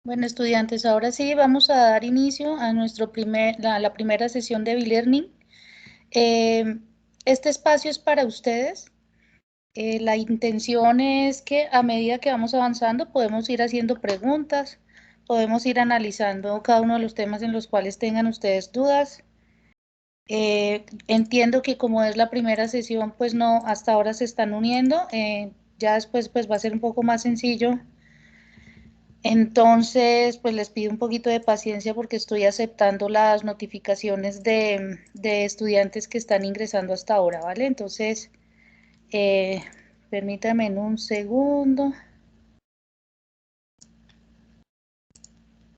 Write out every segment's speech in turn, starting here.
Bueno, estudiantes, ahora sí vamos a dar inicio a la primera sesión de B-Learning. Este espacio es para ustedes. La intención es que a medida que vamos avanzando podemos ir haciendo preguntas, podemos ir analizando cada uno de los temas en los cuales tengan ustedes dudas. Entiendo que como es la primera sesión, pues no, hasta ahora se están uniendo. Ya después pues va a ser un poco más sencillo. Entonces, pues les pido un poquito de paciencia porque estoy aceptando las notificaciones de estudiantes que están ingresando hasta ahora, ¿vale? Entonces, eh, permítanme en un segundo.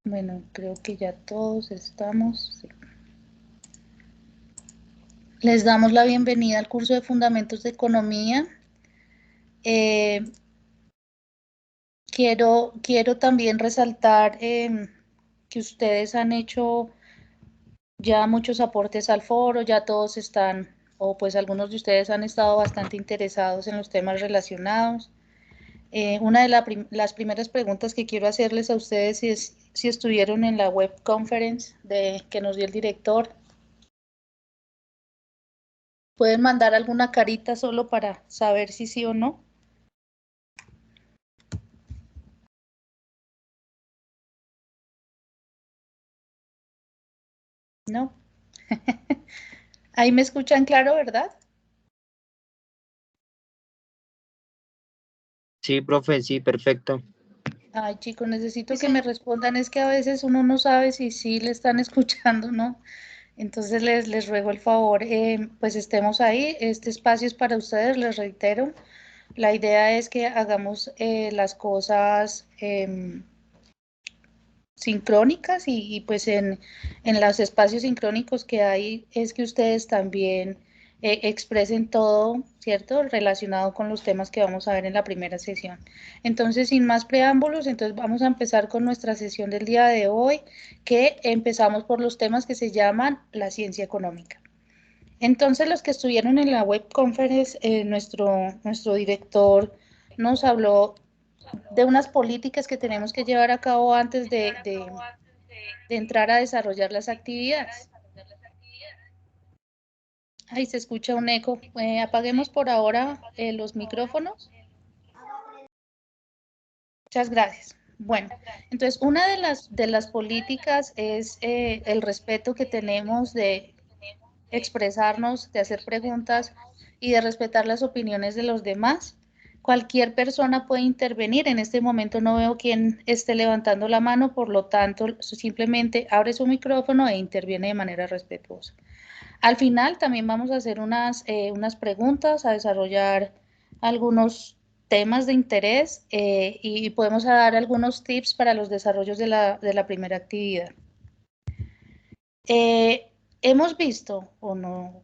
Bueno, creo que ya todos estamos. Sí. Les damos la bienvenida al curso de Fundamentos de Economía. Quiero también resaltar que ustedes han hecho ya muchos aportes al foro, ya todos están, o pues algunos de ustedes han estado bastante interesados en los temas relacionados. Una de las primeras preguntas que quiero hacerles a ustedes es si estuvieron en la web conference que nos dio el director. Pueden mandar alguna carita solo para saber si sí o no. No. Ahí me escuchan claro, ¿verdad? Sí, profe, sí, perfecto. Ay, chicos, necesito que me respondan. Es que a veces uno no sabe si sí le están escuchando, ¿no? Entonces les ruego el favor, pues estemos ahí. Este espacio es para ustedes, les reitero. La idea es que hagamos las cosas sincrónicas y pues en los espacios sincrónicos que hay es que ustedes también expresen todo, ¿cierto? Relacionado con los temas que vamos a ver en la primera sesión. Entonces, sin más preámbulos, entonces vamos a empezar con nuestra sesión del día de hoy, que empezamos por los temas que se llaman la ciencia económica. Entonces, los que estuvieron en la web conference, nuestro director nos habló de unas políticas que tenemos que llevar a cabo antes de entrar a desarrollar las actividades. Ahí se escucha un eco. Apaguemos por ahora los micrófonos. Muchas gracias. Bueno, entonces una de las políticas es el respeto que tenemos de expresarnos, de hacer preguntas y de respetar las opiniones de los demás. Cualquier persona puede intervenir. En este momento no veo quién esté levantando la mano, por lo tanto, simplemente abre su micrófono e interviene de manera respetuosa. Al final también vamos a hacer unas preguntas, a desarrollar algunos temas de interés y podemos dar algunos tips para los desarrollos de la primera actividad. Hemos visto, o no,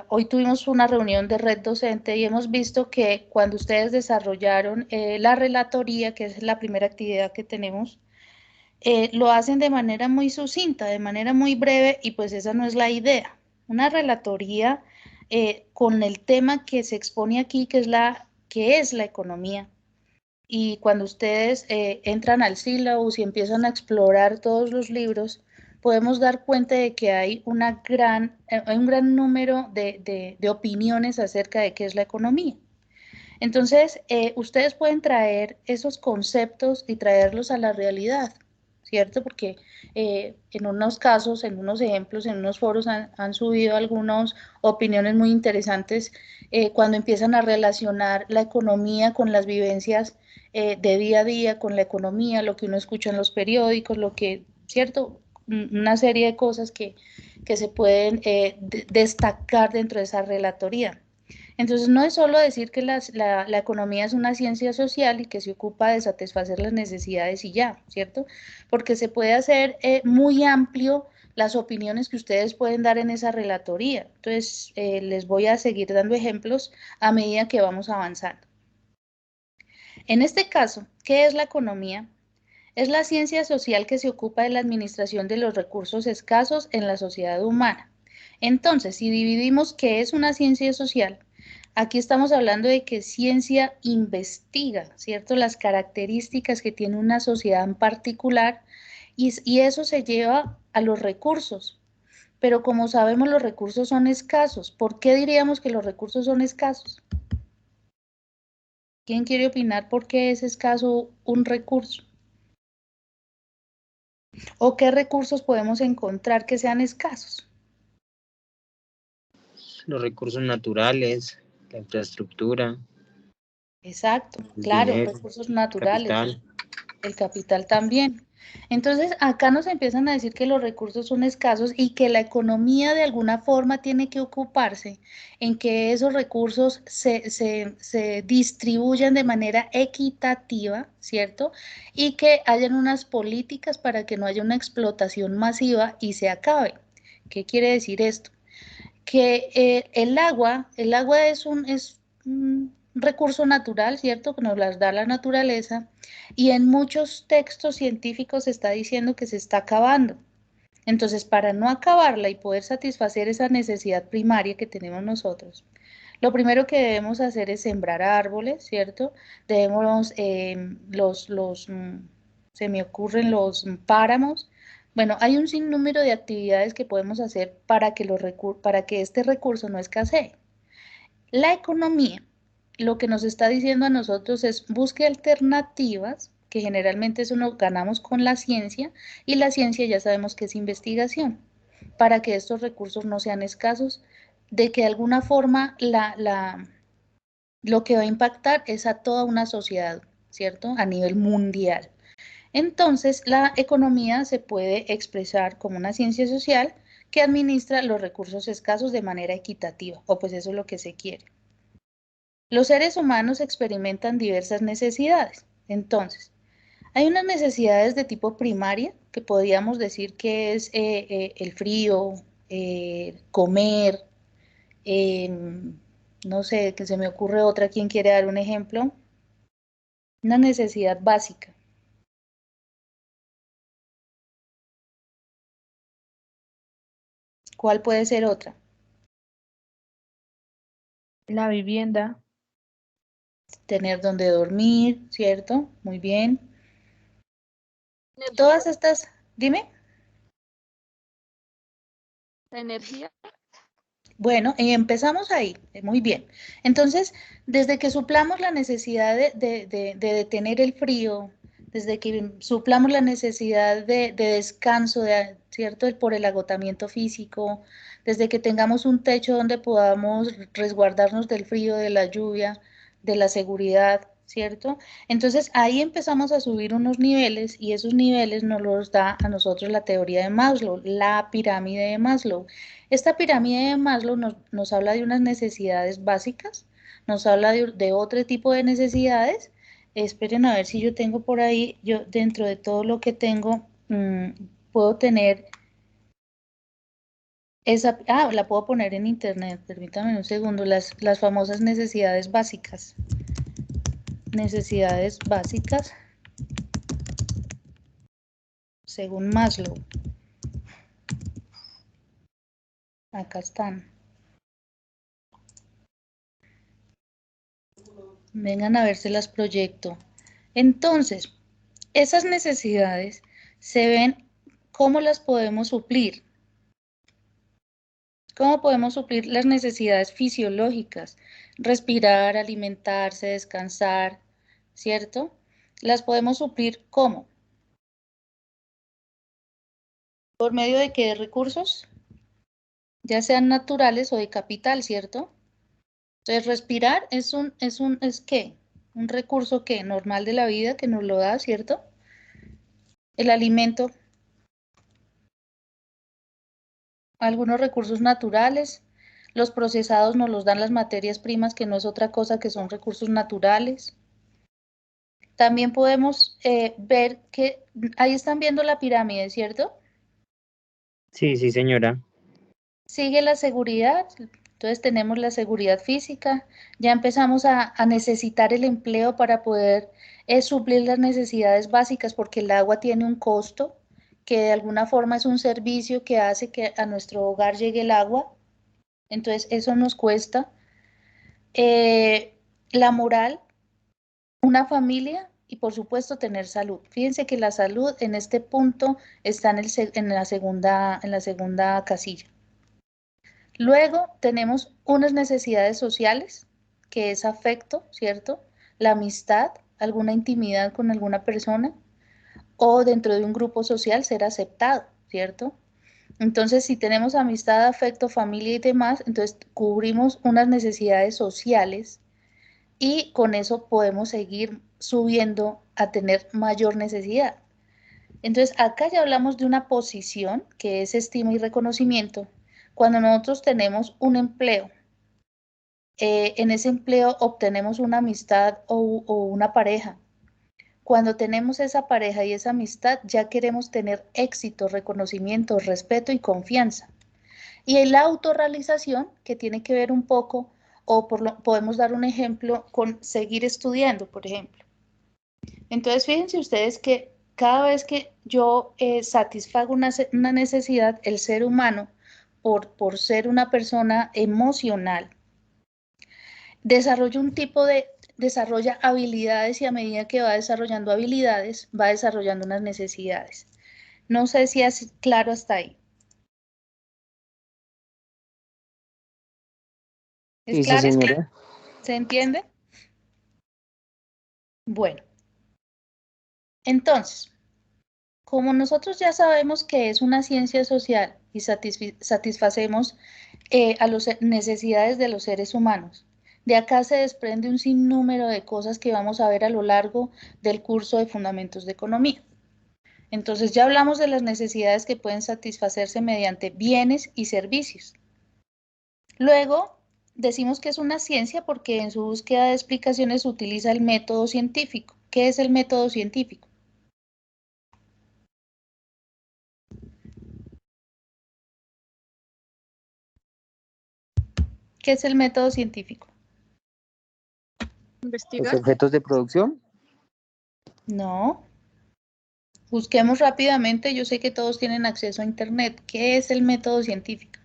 hoy tuvimos una reunión de red docente y hemos visto que cuando ustedes desarrollaron la relatoría, que es la primera actividad que tenemos, lo hacen de manera muy sucinta, de manera muy breve, y pues esa no es la idea. Una relatoría con el tema que se expone aquí, que es la economía. Y cuando ustedes entran al sílabus y empiezan a explorar todos los libros, podemos dar cuenta de que hay un gran número de opiniones acerca de qué es la economía. Entonces, ustedes pueden traer esos conceptos y traerlos a la realidad, ¿cierto? Porque en unos casos, en unos ejemplos, en unos foros han subido algunas opiniones muy interesantes cuando empiezan a relacionar la economía con las vivencias de día a día, con la economía, lo que uno escucha en los periódicos, ¿cierto? Una serie de cosas que se pueden destacar dentro de esa relatoría. Entonces, no es solo decir que la economía es una ciencia social y que se ocupa de satisfacer las necesidades y ya, ¿cierto? Porque se puede hacer muy amplio las opiniones que ustedes pueden dar en esa relatoría. Entonces, les voy a seguir dando ejemplos a medida que vamos avanzando. En este caso, ¿qué es la economía? Es la ciencia social que se ocupa de la administración de los recursos escasos en la sociedad humana. Entonces, si dividimos qué es una ciencia social, Aquí estamos hablando de que ciencia investiga, ¿cierto? Las características que tiene una sociedad en particular y eso se lleva a los recursos. Pero como sabemos, los recursos son escasos. ¿Por qué diríamos que los recursos son escasos? ¿Quién quiere opinar por qué es escaso un recurso? ¿O qué recursos podemos encontrar que sean escasos? Los recursos naturales, la infraestructura, Exacto, el claro, dinero, recursos el naturales, capital. el capital también. Entonces, acá nos empiezan a decir que los recursos son escasos y que la economía de alguna forma tiene que ocuparse en que esos recursos se distribuyan de manera equitativa, ¿cierto? Y que hayan unas políticas para que no haya una explotación masiva y se acabe. ¿Qué quiere decir esto? Que el agua es un recurso natural, ¿cierto? Que nos las da la naturaleza y en muchos textos científicos se está diciendo que se está acabando. Entonces, para no acabarla y poder satisfacer esa necesidad primaria que tenemos nosotros, lo primero que debemos hacer es sembrar árboles, ¿cierto? Debemos, se me ocurren los páramos. Bueno, hay un sinnúmero de actividades que podemos hacer para que, para que este recurso no escasee. La economía, lo que nos está diciendo a nosotros es busque alternativas, que generalmente eso lo ganamos con la ciencia, y la ciencia ya sabemos que es investigación, para que estos recursos no sean escasos, de que de alguna forma lo que va a impactar es a toda una sociedad, ¿cierto? A nivel mundial. Entonces, la economía se puede expresar como una ciencia social que administra los recursos escasos de manera equitativa, o pues eso es lo que se quiere. Los seres humanos experimentan diversas necesidades. Entonces, hay unas necesidades de tipo primaria, que podríamos decir que es el frío, comer, no sé, que se me ocurre otra, ¿quién quiere dar un ejemplo? Una necesidad básica. ¿Cuál puede ser otra? La vivienda, Tener donde dormir, ¿cierto? Muy bien. energía, Todas estas, dime. la energía, Bueno, y empezamos ahí, muy bien. Entonces, desde que suplamos la necesidad de detener el frío, desde que suplamos la necesidad de descanso, ¿cierto? Por el agotamiento físico, desde que tengamos un techo donde podamos resguardarnos del frío, de la lluvia, de la seguridad, ¿cierto? Entonces, ahí empezamos a subir unos niveles y esos niveles nos los da a nosotros la teoría de Maslow, la pirámide de Maslow. Esta pirámide de Maslow nos habla de unas necesidades básicas, nos habla de otro tipo de necesidades. Esperen a ver si yo tengo por ahí, yo dentro de todo lo que tengo, puedo tener esa, la puedo poner en internet, permítame un segundo, las famosas necesidades básicas. Necesidades básicas según Maslow. Acá están. Vengan a ver si las proyecto. Entonces, esas necesidades se ven cómo las podemos suplir. ¿Cómo podemos suplir las necesidades fisiológicas? Respirar, alimentarse, descansar, ¿cierto? Las podemos suplir ¿cómo? ¿Por medio de qué recursos? Ya sean naturales o de capital, ¿cierto? Entonces, respirar ¿es qué? Un recurso que normal de la vida que nos lo da, ¿cierto? El alimento, algunos recursos naturales, los procesados nos los dan las materias primas, que no es otra cosa que son recursos naturales. También podemos ver que ahí están viendo la pirámide, ¿cierto? Sí, sí, señora. Sigue la seguridad, entonces tenemos la seguridad física, ya empezamos a necesitar el empleo para poder suplir las necesidades básicas, porque el agua tiene un costo, que de alguna forma es un servicio que hace que a nuestro hogar llegue el agua, entonces eso nos cuesta. La moral, una familia y por supuesto tener salud. Fíjense que la salud en este punto está en la segunda casilla. Luego tenemos unas necesidades sociales, que es afecto, ¿cierto? La amistad, alguna intimidad con alguna persona, o dentro de un grupo social ser aceptado, ¿cierto? Entonces, si tenemos amistad, afecto, familia y demás, entonces cubrimos unas necesidades sociales y con eso podemos seguir subiendo a tener mayor necesidad. Entonces, acá ya hablamos de una posición que es estima y reconocimiento. Cuando nosotros tenemos un empleo, en ese empleo obtenemos una amistad o una pareja. Cuando tenemos esa pareja y esa amistad, ya queremos tener éxito, reconocimiento, respeto y confianza. Y la autorrealización, que tiene que ver un poco, podemos dar un ejemplo con seguir estudiando, por ejemplo. Entonces, fíjense ustedes que cada vez que yo satisfago una necesidad, el ser humano, por ser una persona emocional, desarrolla habilidades y a medida que va desarrollando habilidades, va desarrollando unas necesidades. No sé si es claro hasta ahí. ¿Es Sí, sí, claro? señora. ¿Se entiende? Bueno, entonces, como nosotros ya sabemos que es una ciencia social y satisfacemos a las necesidades de los seres humanos, de acá se desprende un sinnúmero de cosas que vamos a ver a lo largo del curso de Fundamentos de Economía. Entonces ya hablamos de las necesidades que pueden satisfacerse mediante bienes y servicios. Luego, decimos que es una ciencia porque en su búsqueda de explicaciones utiliza el método científico. ¿Qué es el método científico? ¿Qué es el método científico? Los Investigar. objetos de producción. No. Busquemos rápidamente. Yo sé que todos tienen acceso a Internet. ¿Qué es el método científico?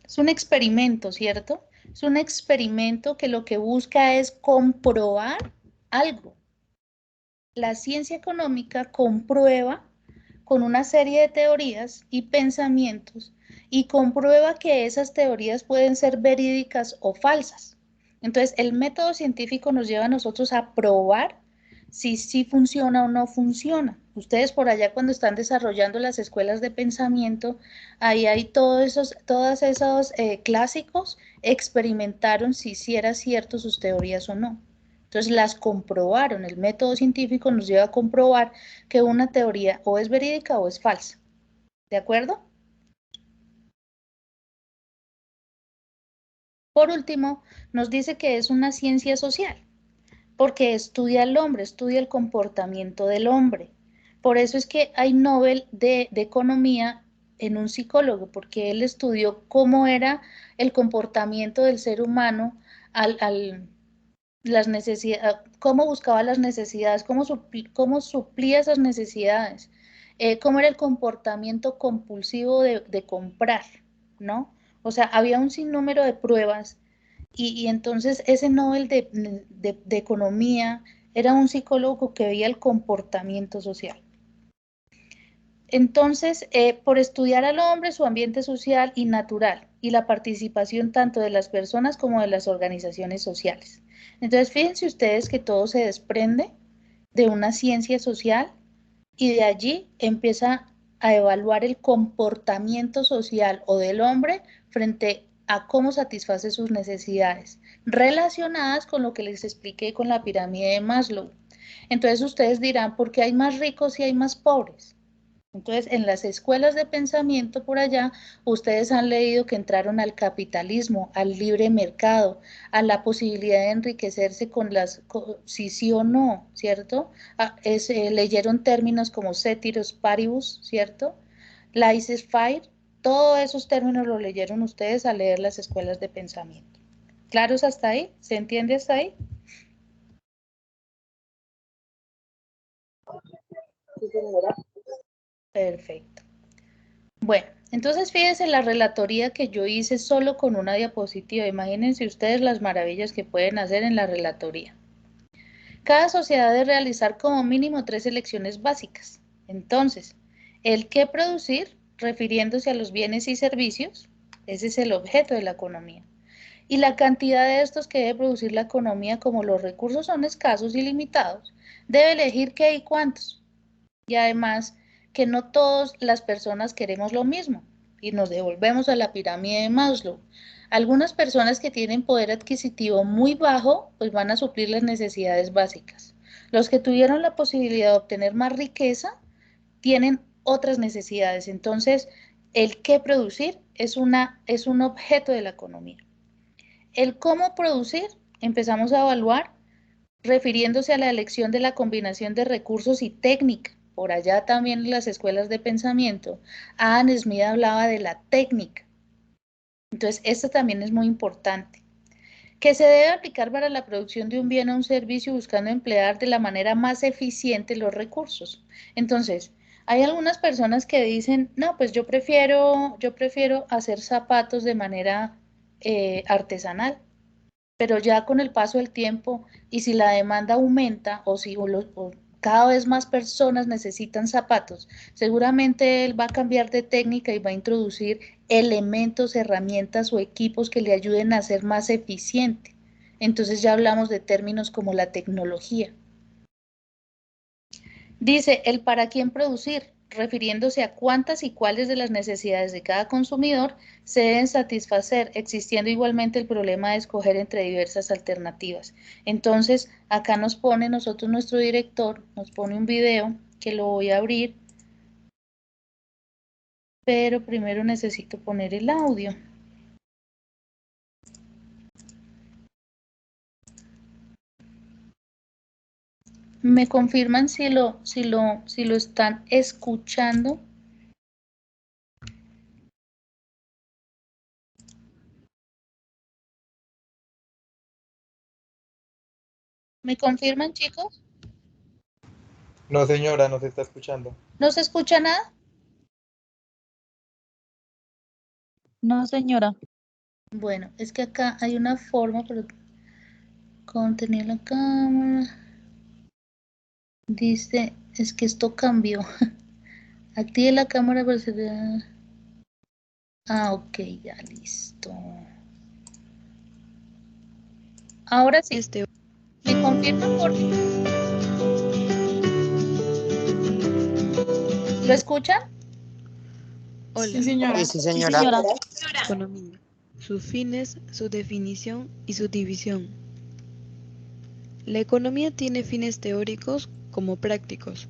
Es un experimento, ¿cierto? Es un experimento que lo que busca es comprobar algo. La ciencia económica comprueba con una serie de teorías y pensamientos y comprueba que esas teorías pueden ser verídicas o falsas. Entonces, el método científico nos lleva a nosotros a probar si sí funciona o no funciona. Ustedes por allá cuando están desarrollando las escuelas de pensamiento, ahí hay todos esos clásicos experimentaron si sí era cierto sus teorías o no. Entonces las comprobaron. El método científico nos lleva a comprobar que una teoría o es verídica o es falsa. ¿De acuerdo? Por último, nos dice que es una ciencia social, porque estudia al hombre, estudia el comportamiento del hombre. Por eso es que hay Nobel de Economía en un psicólogo, porque él estudió cómo era el comportamiento del ser humano las necesidades, cómo buscaba las necesidades, cómo suplía esas necesidades, cómo era el comportamiento compulsivo de comprar, ¿no? O sea, había un sinnúmero de pruebas y entonces ese Nobel de Economía era un psicólogo que veía el comportamiento social. Entonces, por estudiar al hombre, su ambiente social y natural y la participación tanto de las personas como de las organizaciones sociales. Entonces, fíjense ustedes que todo se desprende de una ciencia social y de allí empieza a evaluar el comportamiento social o del hombre frente a cómo satisface sus necesidades, relacionadas con lo que les expliqué con la pirámide de Maslow. Entonces, ustedes dirán, ¿por qué hay más ricos y hay más pobres? Entonces, en las escuelas de pensamiento por allá, ustedes han leído que entraron al capitalismo, al libre mercado, a la posibilidad de enriquecerse sí, sí o no, ¿cierto? Leyeron términos como ceteris paribus, ¿cierto? Laissez-faire, todos esos términos los leyeron ustedes al leer las escuelas de pensamiento. ¿Claros hasta ahí? ¿Se entiende hasta ahí? Sí, señora. Perfecto. Bueno, entonces fíjense la relatoría que yo hice solo con una diapositiva. Imagínense ustedes las maravillas que pueden hacer en la relatoría. Cada sociedad debe realizar como mínimo 3 elecciones básicas. Entonces, el qué producir, refiriéndose a los bienes y servicios, ese es el objeto de la economía. Y la cantidad de estos que debe producir la economía, como los recursos son escasos y limitados, debe elegir qué y cuántos. Y además, que no todas las personas queremos lo mismo. Y nos devolvemos a la pirámide de Maslow. Algunas personas que tienen poder adquisitivo muy bajo, pues van a suplir las necesidades básicas. Los que tuvieron la posibilidad de obtener más riqueza, tienen otras necesidades. Entonces, el qué producir es un objeto de la economía. El cómo producir, empezamos a evaluar refiriéndose a la elección de la combinación de recursos y técnica. Por allá también en las escuelas de pensamiento, Adam Smith hablaba de la técnica. Entonces, esto también es muy importante. Que se debe aplicar para la producción de un bien o un servicio buscando emplear de la manera más eficiente los recursos. Entonces, hay algunas personas que dicen, no, pues yo prefiero hacer zapatos de manera artesanal, pero ya con el paso del tiempo y si la demanda aumenta o cada vez más personas necesitan zapatos, seguramente él va a cambiar de técnica y va a introducir elementos, herramientas o equipos que le ayuden a ser más eficiente. Entonces ya hablamos de términos como la tecnología. Dice, el para quién producir, refiriéndose a cuántas y cuáles de las necesidades de cada consumidor se deben satisfacer, existiendo igualmente el problema de escoger entre diversas alternativas. Entonces, acá nos pone nuestro director, nos pone un video que lo voy a abrir, pero primero necesito poner el audio. ¿Me confirman si lo están escuchando? ¿Me confirman, chicos? No, señora, no se está escuchando. ¿No se escucha nada? No, señora. Bueno, es que acá hay una forma, pero contener la cámara. Dice, es que esto cambió. Active la cámara para ser... Ah, ok, ya listo. Ahora sí. ¿Me confirman por qué? ¿Lo escuchan? Hola, Sí, señora. Sí, señora. economía. Sus fines, su definición y su división. La economía tiene fines teóricos como prácticos.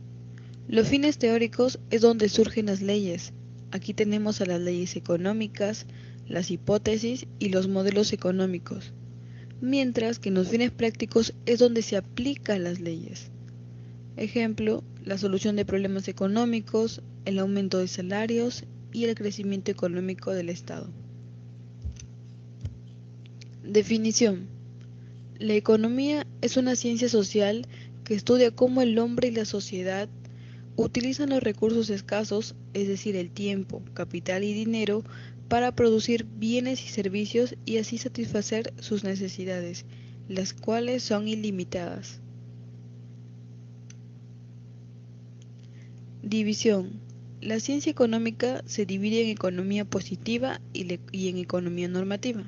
Los fines teóricos es donde surgen las leyes. Aquí tenemos a las leyes económicas, las hipótesis y los modelos económicos. Mientras que en los fines prácticos es donde se aplican las leyes. Ejemplo, la solución de problemas económicos, el aumento de salarios y el crecimiento económico del Estado. Definición. La economía es una ciencia social que estudia cómo el hombre y la sociedad utilizan los recursos escasos, es decir, el tiempo, capital y dinero, para producir bienes y servicios y así satisfacer sus necesidades, las cuales son ilimitadas. División. La ciencia económica se divide en economía positiva y en economía normativa.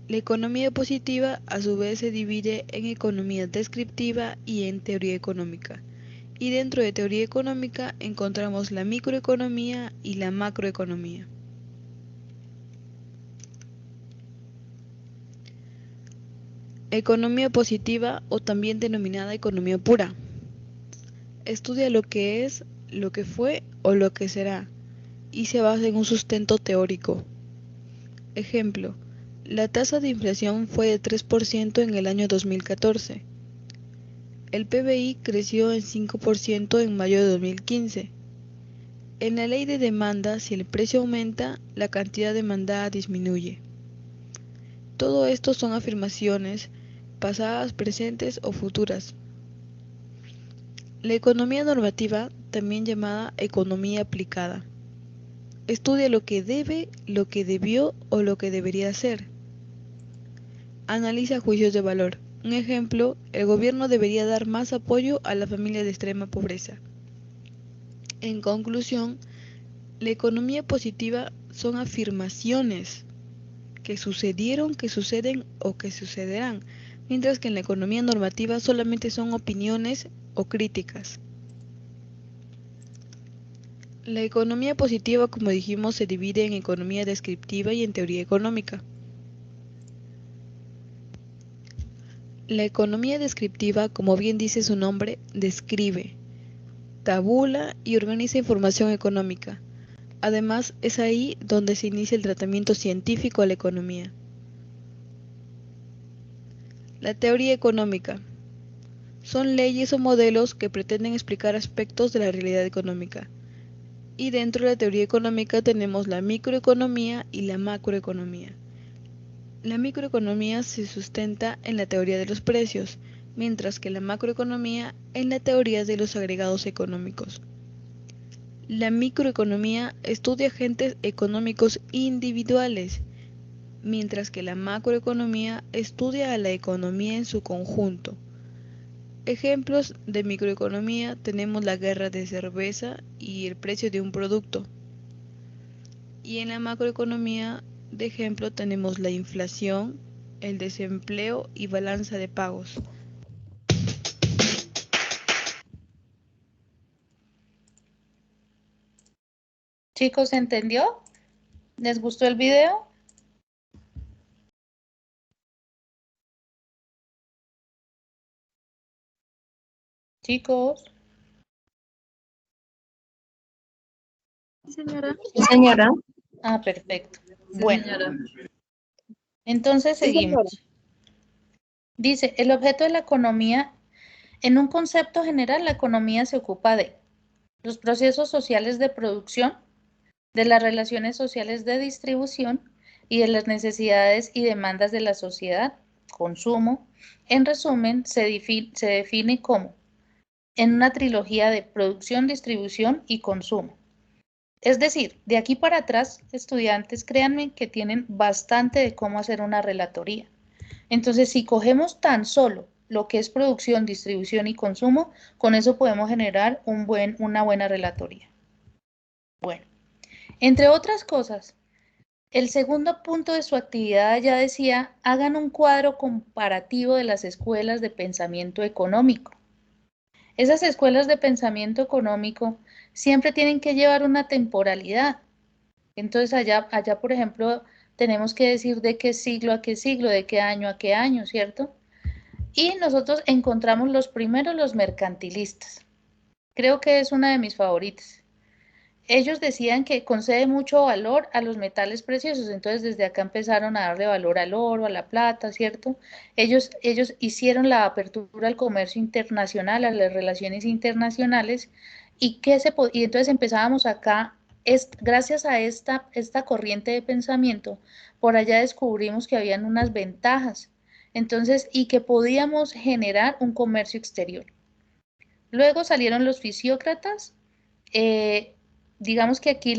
La economía positiva a su vez se divide en economía descriptiva y en teoría económica. Y dentro de teoría económica encontramos la microeconomía y la macroeconomía. Economía positiva o también denominada economía pura. Estudia lo que es, lo que fue o lo que será y se basa en un sustento teórico. Ejemplo, la tasa de inflación fue de 3% en el año 2014. El PBI creció en 5% en mayo de 2015. En la ley de demanda, si el precio aumenta, la cantidad demandada disminuye. Todo esto son afirmaciones pasadas, presentes o futuras. La economía normativa, también llamada economía aplicada. estudia lo que debe, lo que debió o lo que debería hacer. Analiza juicios de valor. Un ejemplo, el gobierno debería dar más apoyo a la familia de extrema pobreza. En conclusión, la economía positiva son afirmaciones que sucedieron, que suceden o que sucederán, mientras que en la economía normativa solamente son opiniones o críticas. La economía positiva, como dijimos, se divide en economía descriptiva y en teoría económica. La economía descriptiva, como bien dice su nombre, describe, tabula y organiza información económica. Además, es ahí donde se inicia el tratamiento científico a la economía. La teoría económica. Son leyes o modelos que pretenden explicar aspectos de la realidad económica. Y dentro de la teoría económica tenemos la microeconomía y la macroeconomía. La microeconomía se sustenta en la teoría de los precios, mientras que la macroeconomía en la teoría de los agregados económicos. La microeconomía estudia agentes económicos individuales, mientras que la macroeconomía estudia a la economía en su conjunto. Ejemplos de microeconomía tenemos la guerra de cerveza y el precio de un producto. Y en la macroeconomía, de ejemplo, tenemos la inflación, el desempleo y balanza de pagos. Chicos, ¿se entendió? ¿Les gustó el video? Chicos. Señora. Sí, señora. Ah, perfecto. Sí, Bueno, señora. entonces Sí, señora. seguimos. Dice, el objeto de la economía, en un concepto general, la economía se ocupa de los procesos sociales de producción, de las relaciones sociales de distribución y de las necesidades y demandas de la sociedad, consumo. En resumen, se define como en una trilogía de producción, distribución y consumo. Es decir, de aquí para atrás, estudiantes, créanme que tienen bastante de cómo hacer una relatoría. Entonces, si cogemos tan solo lo que es producción, distribución y consumo, con eso podemos generar una buena relatoría. Bueno, entre otras cosas, el segundo punto de su actividad ya decía, hagan un cuadro comparativo de las escuelas de pensamiento económico. Esas escuelas de pensamiento económico siempre tienen que llevar una temporalidad. Entonces allá, por ejemplo, tenemos que decir de qué siglo a qué siglo, de qué año a qué año, ¿cierto? Y nosotros encontramos los primeros, los mercantilistas. Creo que es una de mis favoritas. Ellos decían que concede mucho valor a los metales preciosos, entonces desde acá empezaron a darle valor al oro, a la plata, ¿cierto? Ellos hicieron la apertura al comercio internacional, a las relaciones internacionales, y entonces empezábamos acá, gracias a esta corriente de pensamiento, por allá descubrimos que habían unas ventajas, entonces, y que podíamos generar un comercio exterior. Luego salieron los fisiócratas, digamos que aquí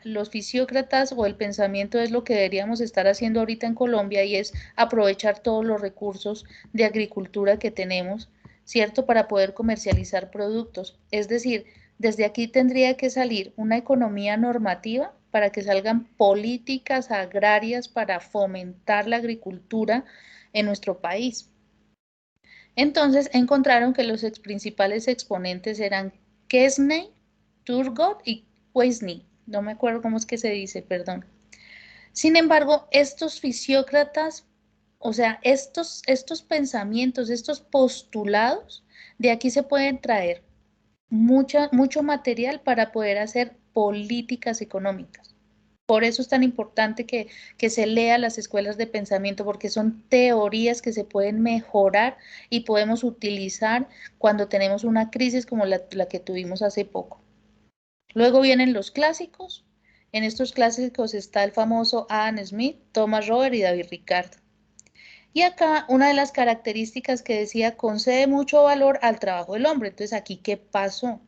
los fisiócratas o el pensamiento es lo que deberíamos estar haciendo ahorita en Colombia y es aprovechar todos los recursos de agricultura que tenemos, ¿cierto? Para poder comercializar productos. Es decir, desde aquí tendría que salir una economía normativa para que salgan políticas agrarias para fomentar la agricultura en nuestro país. Entonces encontraron que los principales exponentes eran Quesney, Turgot y Quesney. No me acuerdo cómo es que se dice, perdón. Sin embargo, estos fisiócratas, o sea, estos pensamientos, estos postulados, de aquí se pueden traer mucho material para poder hacer políticas económicas. Por eso es tan importante que se lea las escuelas de pensamiento, porque son teorías que se pueden mejorar y podemos utilizar cuando tenemos una crisis como la que tuvimos hace poco. Luego vienen los clásicos. En estos clásicos está el famoso Adam Smith, Thomas Robert y David Ricardo. Y acá una de las características que decía, concede mucho valor al trabajo del hombre. Entonces, ¿aquí qué pasó?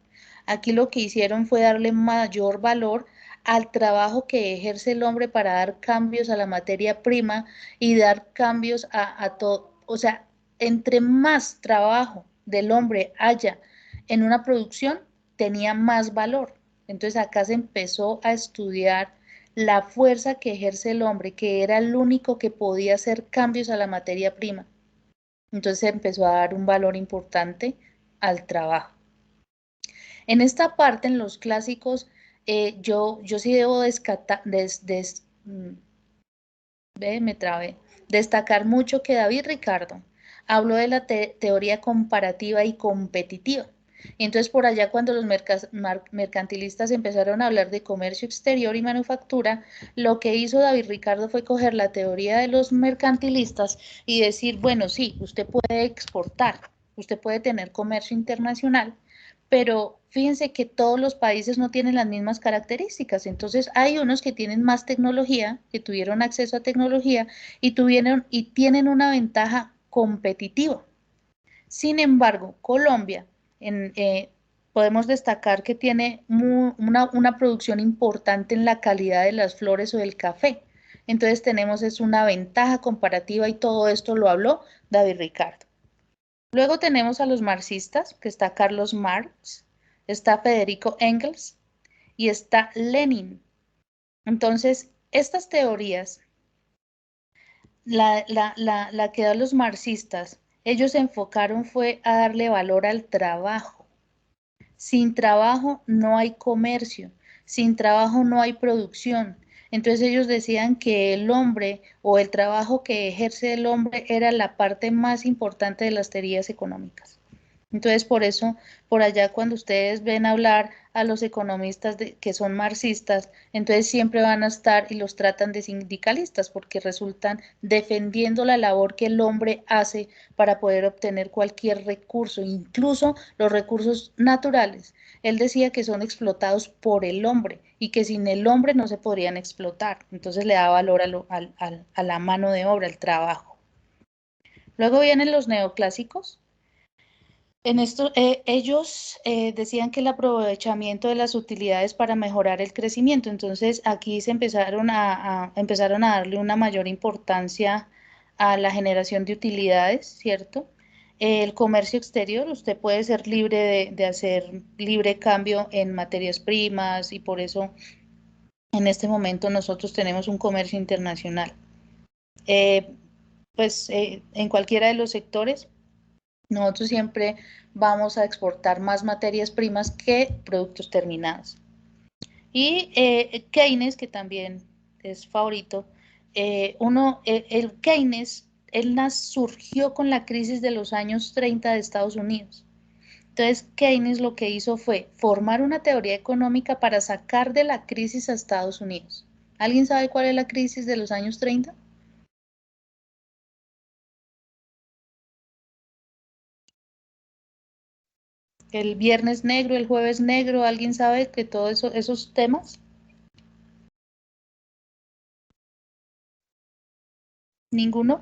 Aquí lo que hicieron fue darle mayor valor al trabajo que ejerce el hombre para dar cambios a la materia prima y dar cambios a todo. O sea, entre más trabajo del hombre haya en una producción, tenía más valor. Entonces acá se empezó a estudiar la fuerza que ejerce el hombre, que era el único que podía hacer cambios a la materia prima. Entonces se empezó a dar un valor importante al trabajo. En esta parte, en los clásicos, yo sí debo me trabé, destacar mucho que David Ricardo habló de la teoría comparativa y competitiva. Y entonces por allá cuando los mercantilistas empezaron a hablar de comercio exterior y manufactura, lo que hizo David Ricardo fue coger la teoría de los mercantilistas y decir, bueno, sí, usted puede exportar, usted puede tener comercio internacional, pero fíjense que todos los países no tienen las mismas características. Entonces hay unos que tienen más tecnología, que tuvieron acceso a tecnología y tienen una ventaja competitiva. Sin embargo, Colombia, podemos destacar que tiene una producción importante en la calidad de las flores o del café. Entonces tenemos una ventaja comparativa y todo esto lo habló David Ricardo. Luego tenemos a los marxistas, que está Carlos Marx, está Federico Engels y está Lenin. Entonces, estas teorías, la que dan los marxistas, ellos se enfocaron fue a darle valor al trabajo. Sin trabajo no hay comercio, sin trabajo no hay producción. Entonces ellos decían que el hombre o el trabajo que ejerce el hombre era la parte más importante de las teorías económicas. Entonces, por eso, por allá cuando ustedes ven hablar a los economistas que son marxistas, entonces siempre van a estar y los tratan de sindicalistas porque resultan defendiendo la labor que el hombre hace para poder obtener cualquier recurso, incluso los recursos naturales. Él decía que son explotados por el hombre y que sin el hombre no se podrían explotar. Entonces le da valor a la mano de obra, al trabajo. Luego vienen los neoclásicos. En esto, ellos decían que el aprovechamiento de las utilidades para mejorar el crecimiento. Entonces, aquí se empezaron a darle una mayor importancia a la generación de utilidades, ¿cierto? El comercio exterior, usted puede ser libre de hacer libre cambio en materias primas y por eso en este momento nosotros tenemos un comercio internacional. En cualquiera de los sectores, nosotros siempre vamos a exportar más materias primas que productos terminados. Y Keynes, que también es favorito, el Keynes, surgió con la crisis de los años 30 de Estados Unidos. Entonces, Keynes lo que hizo fue formar una teoría económica para sacar de la crisis a Estados Unidos. ¿Alguien sabe cuál es la crisis de los años 30? El viernes negro, el jueves negro, ¿alguien sabe que todos esos temas? ¿Ninguno?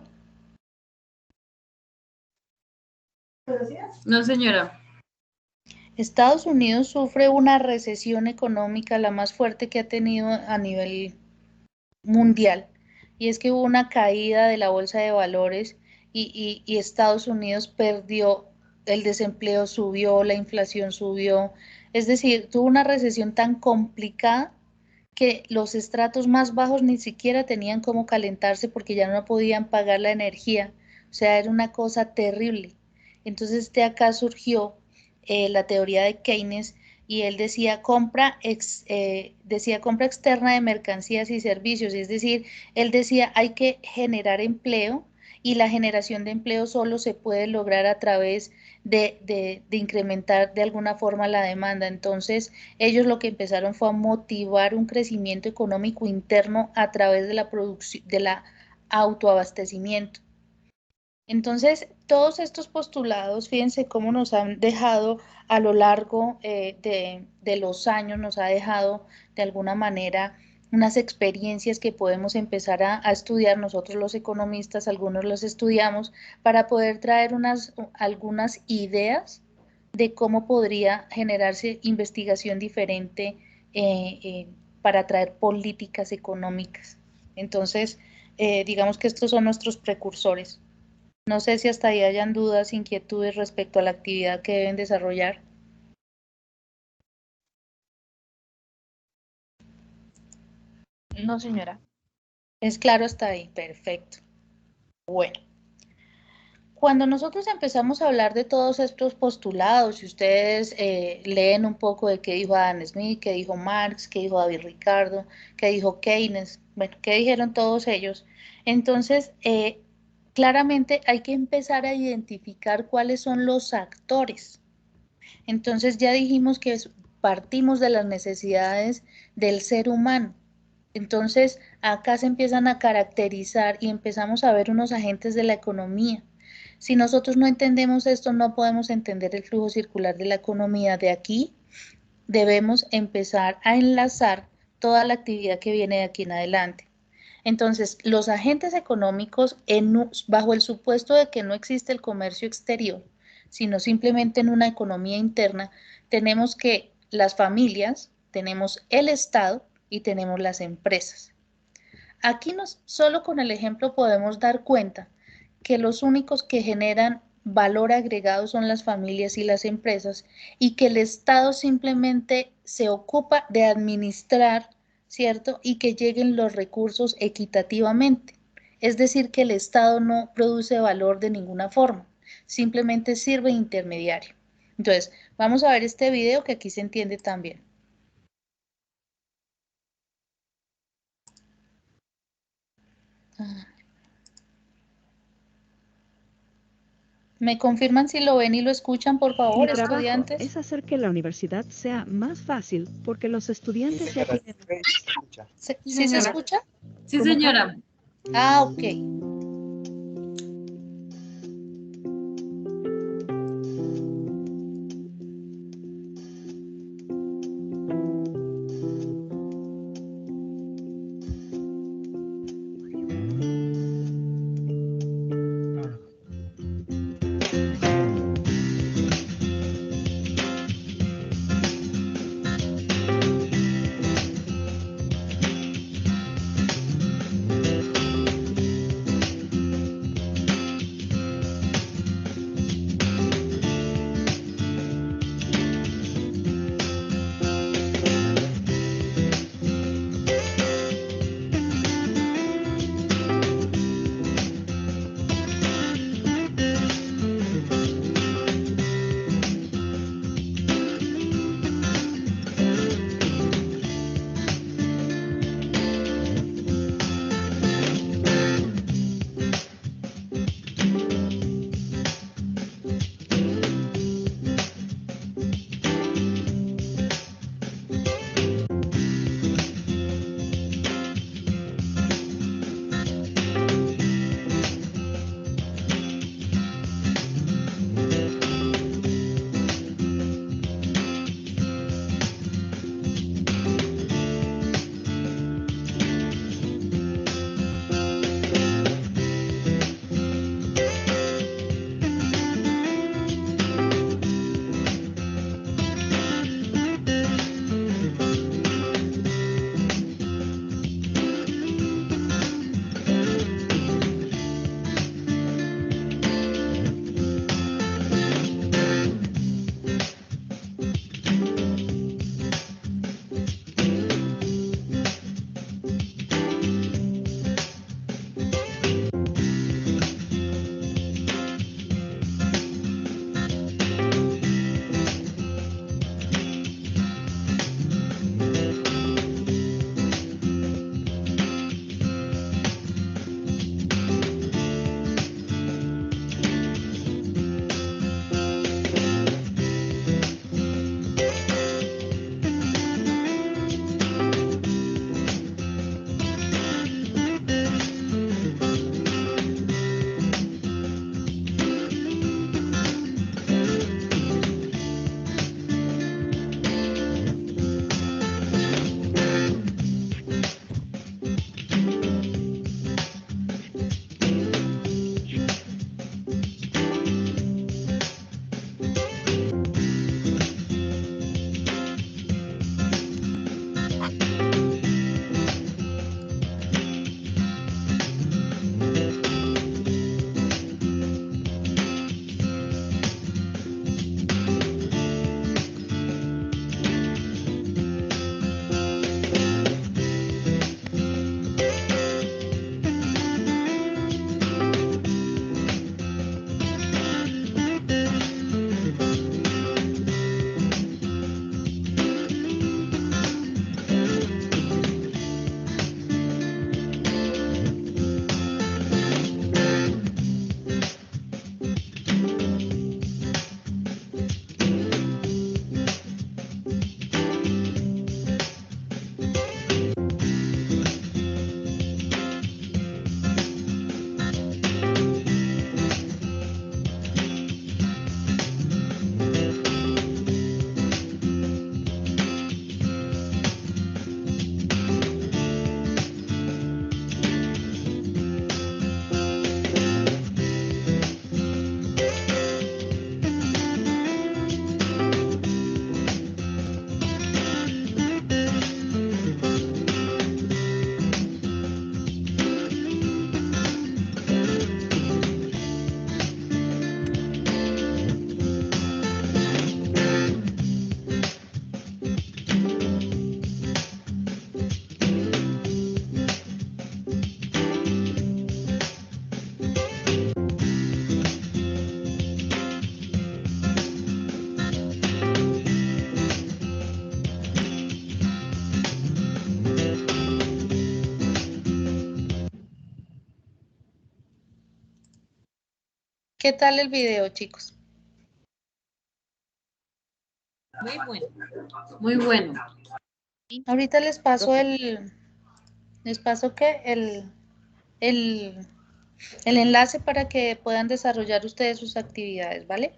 No, señora. Estados Unidos sufre una recesión económica la más fuerte que ha tenido a nivel mundial. Y es que hubo una caída de la bolsa de valores y Estados Unidos perdió, el desempleo subió, la inflación subió. Es decir, tuvo una recesión tan complicada que los estratos más bajos ni siquiera tenían cómo calentarse porque ya no podían pagar la energía. O sea, era una cosa terrible. Entonces de acá surgió la teoría de Keynes y él decía compra externa de mercancías y servicios, es decir, él decía hay que generar empleo y la generación de empleo solo se puede lograr a través de incrementar de alguna forma la demanda. Entonces, ellos lo que empezaron fue a motivar un crecimiento económico interno a través de la producción, de la autoabastecimiento. Entonces, todos estos postulados, fíjense cómo nos han dejado a lo largo de los años, nos ha dejado de alguna manera unas experiencias que podemos empezar a estudiar nosotros los economistas, algunos los estudiamos, para poder traer algunas ideas de cómo podría generarse investigación diferente para traer políticas económicas. Entonces, digamos que estos son nuestros precursores. No sé si hasta ahí hayan dudas, inquietudes respecto a la actividad que deben desarrollar. No, señora. ¿Es claro hasta ahí? Perfecto. Bueno. Cuando nosotros empezamos a hablar de todos estos postulados, si ustedes leen un poco de qué dijo Adam Smith, qué dijo Marx, qué dijo David Ricardo, qué dijo Keynes, bueno, qué dijeron todos ellos, entonces claramente hay que empezar a identificar cuáles son los actores. Entonces ya dijimos que partimos de las necesidades del ser humano. Entonces acá se empiezan a caracterizar y empezamos a ver unos agentes de la economía. Si nosotros no entendemos esto, no podemos entender el flujo circular de la economía. De aquí debemos empezar a enlazar toda la actividad que viene de aquí en adelante. Entonces, los agentes económicos, bajo el supuesto de que no existe el comercio exterior, sino simplemente en una economía interna, tenemos que las familias, tenemos el Estado y tenemos las empresas. Aquí solo con el ejemplo podemos dar cuenta que los únicos que generan valor agregado son las familias y las empresas y que el Estado simplemente se ocupa de administrar, ¿cierto? Y que lleguen los recursos equitativamente. Es decir, que el Estado no produce valor de ninguna forma, simplemente sirve de intermediario. Entonces, vamos a ver este video que aquí se entiende también. ¿Me confirman si lo ven y lo escuchan, por favor, Mi trabajo estudiantes? es hacer que la universidad sea más fácil porque los estudiantes ya Señora, tienen... ¿Sí se escucha? Sí, señora. Ah, ok. ¿Qué tal el video, chicos? Muy bueno. Muy bueno. Ahorita les paso el enlace para que puedan desarrollar ustedes sus actividades, ¿vale?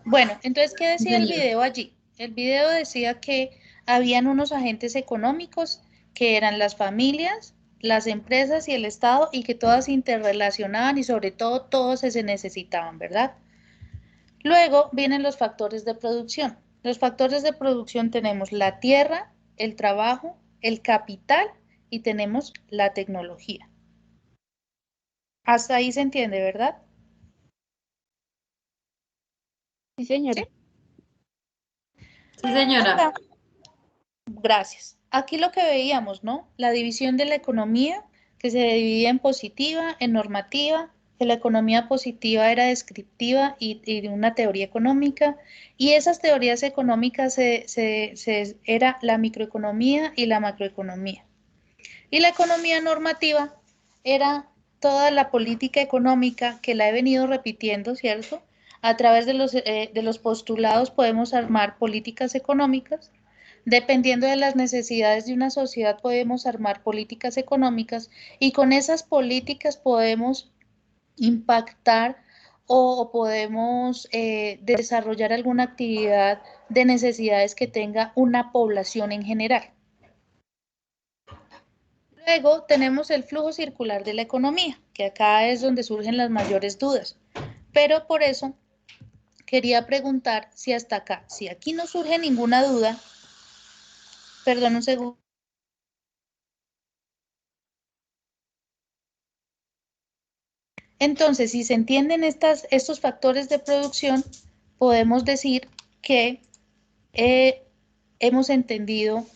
Bueno, entonces, ¿qué decía el video allí? El video decía que habían unos agentes económicos que eran las familias, las empresas y el Estado, y que todas se interrelacionaban y sobre todo todos se necesitaban, ¿verdad? Luego vienen los factores de producción. Los factores de producción tenemos la tierra, el trabajo, el capital y tenemos la tecnología. Hasta ahí se entiende, ¿verdad? Sí, señora. Sí, señora. Acá, gracias. Aquí lo que veíamos, ¿no? La división de la economía, que se dividía en positiva, en normativa, que la economía positiva era descriptiva y de una teoría económica, y esas teorías económicas era la microeconomía y la macroeconomía. Y la economía normativa era toda la política económica que la he venido repitiendo, ¿cierto? A través de los postulados podemos armar políticas económicas. Dependiendo de las necesidades de una sociedad podemos armar políticas económicas y con esas políticas podemos impactar o podemos desarrollar alguna actividad de necesidades que tenga una población en general. Luego tenemos el flujo circular de la economía, que acá es donde surgen las mayores dudas. Pero por eso quería preguntar si hasta acá, si aquí no surge ninguna duda, perdón un segundo. Entonces, si se entienden estos factores de producción, podemos decir que hemos entendido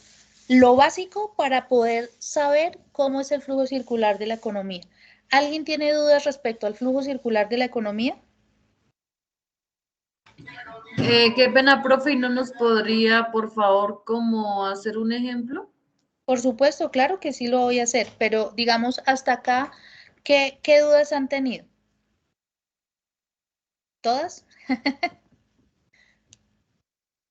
lo básico para poder saber cómo es el flujo circular de la economía. ¿Alguien tiene dudas respecto al flujo circular de la economía? Qué pena, profe, ¿y no nos podría, por favor, como hacer un ejemplo? Por supuesto, claro que sí lo voy a hacer, pero digamos hasta acá, ¿qué dudas han tenido? ¿Todas?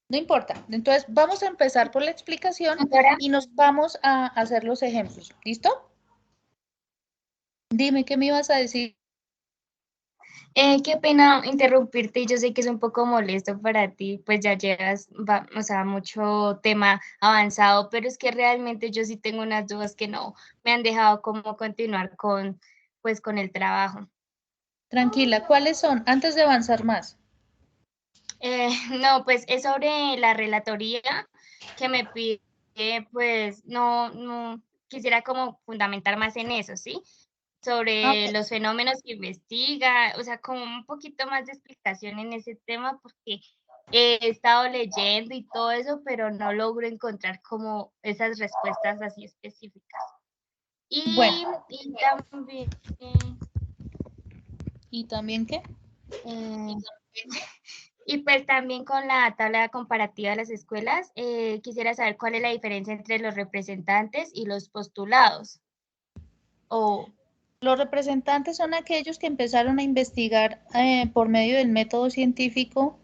No importa. Entonces, vamos a empezar por la explicación y nos vamos a hacer los ejemplos. ¿Listo? Dime, ¿qué me ibas a decir? Qué pena interrumpirte, yo sé que es un poco molesto para ti, pues ya llevas, o sea, mucho tema avanzado, pero es que realmente yo sí tengo unas dudas que no me han dejado como continuar pues, con el trabajo. Tranquila, ¿cuáles son? Antes de avanzar más. No, pues es sobre la relatoría que me pide, pues no quisiera como fundamentar más en eso, ¿sí? Sobre Okay. los fenómenos que investiga, o sea, como un poquito más de explicación en ese tema, porque he estado leyendo y todo eso, pero no logro encontrar como esas respuestas así específicas. Bueno. Y también... ¿Y también qué? Y pues también con la tabla comparativa de las escuelas, quisiera saber cuál es la diferencia entre los representantes y los postulados. Los representantes son aquellos que empezaron a investigar por medio del método científico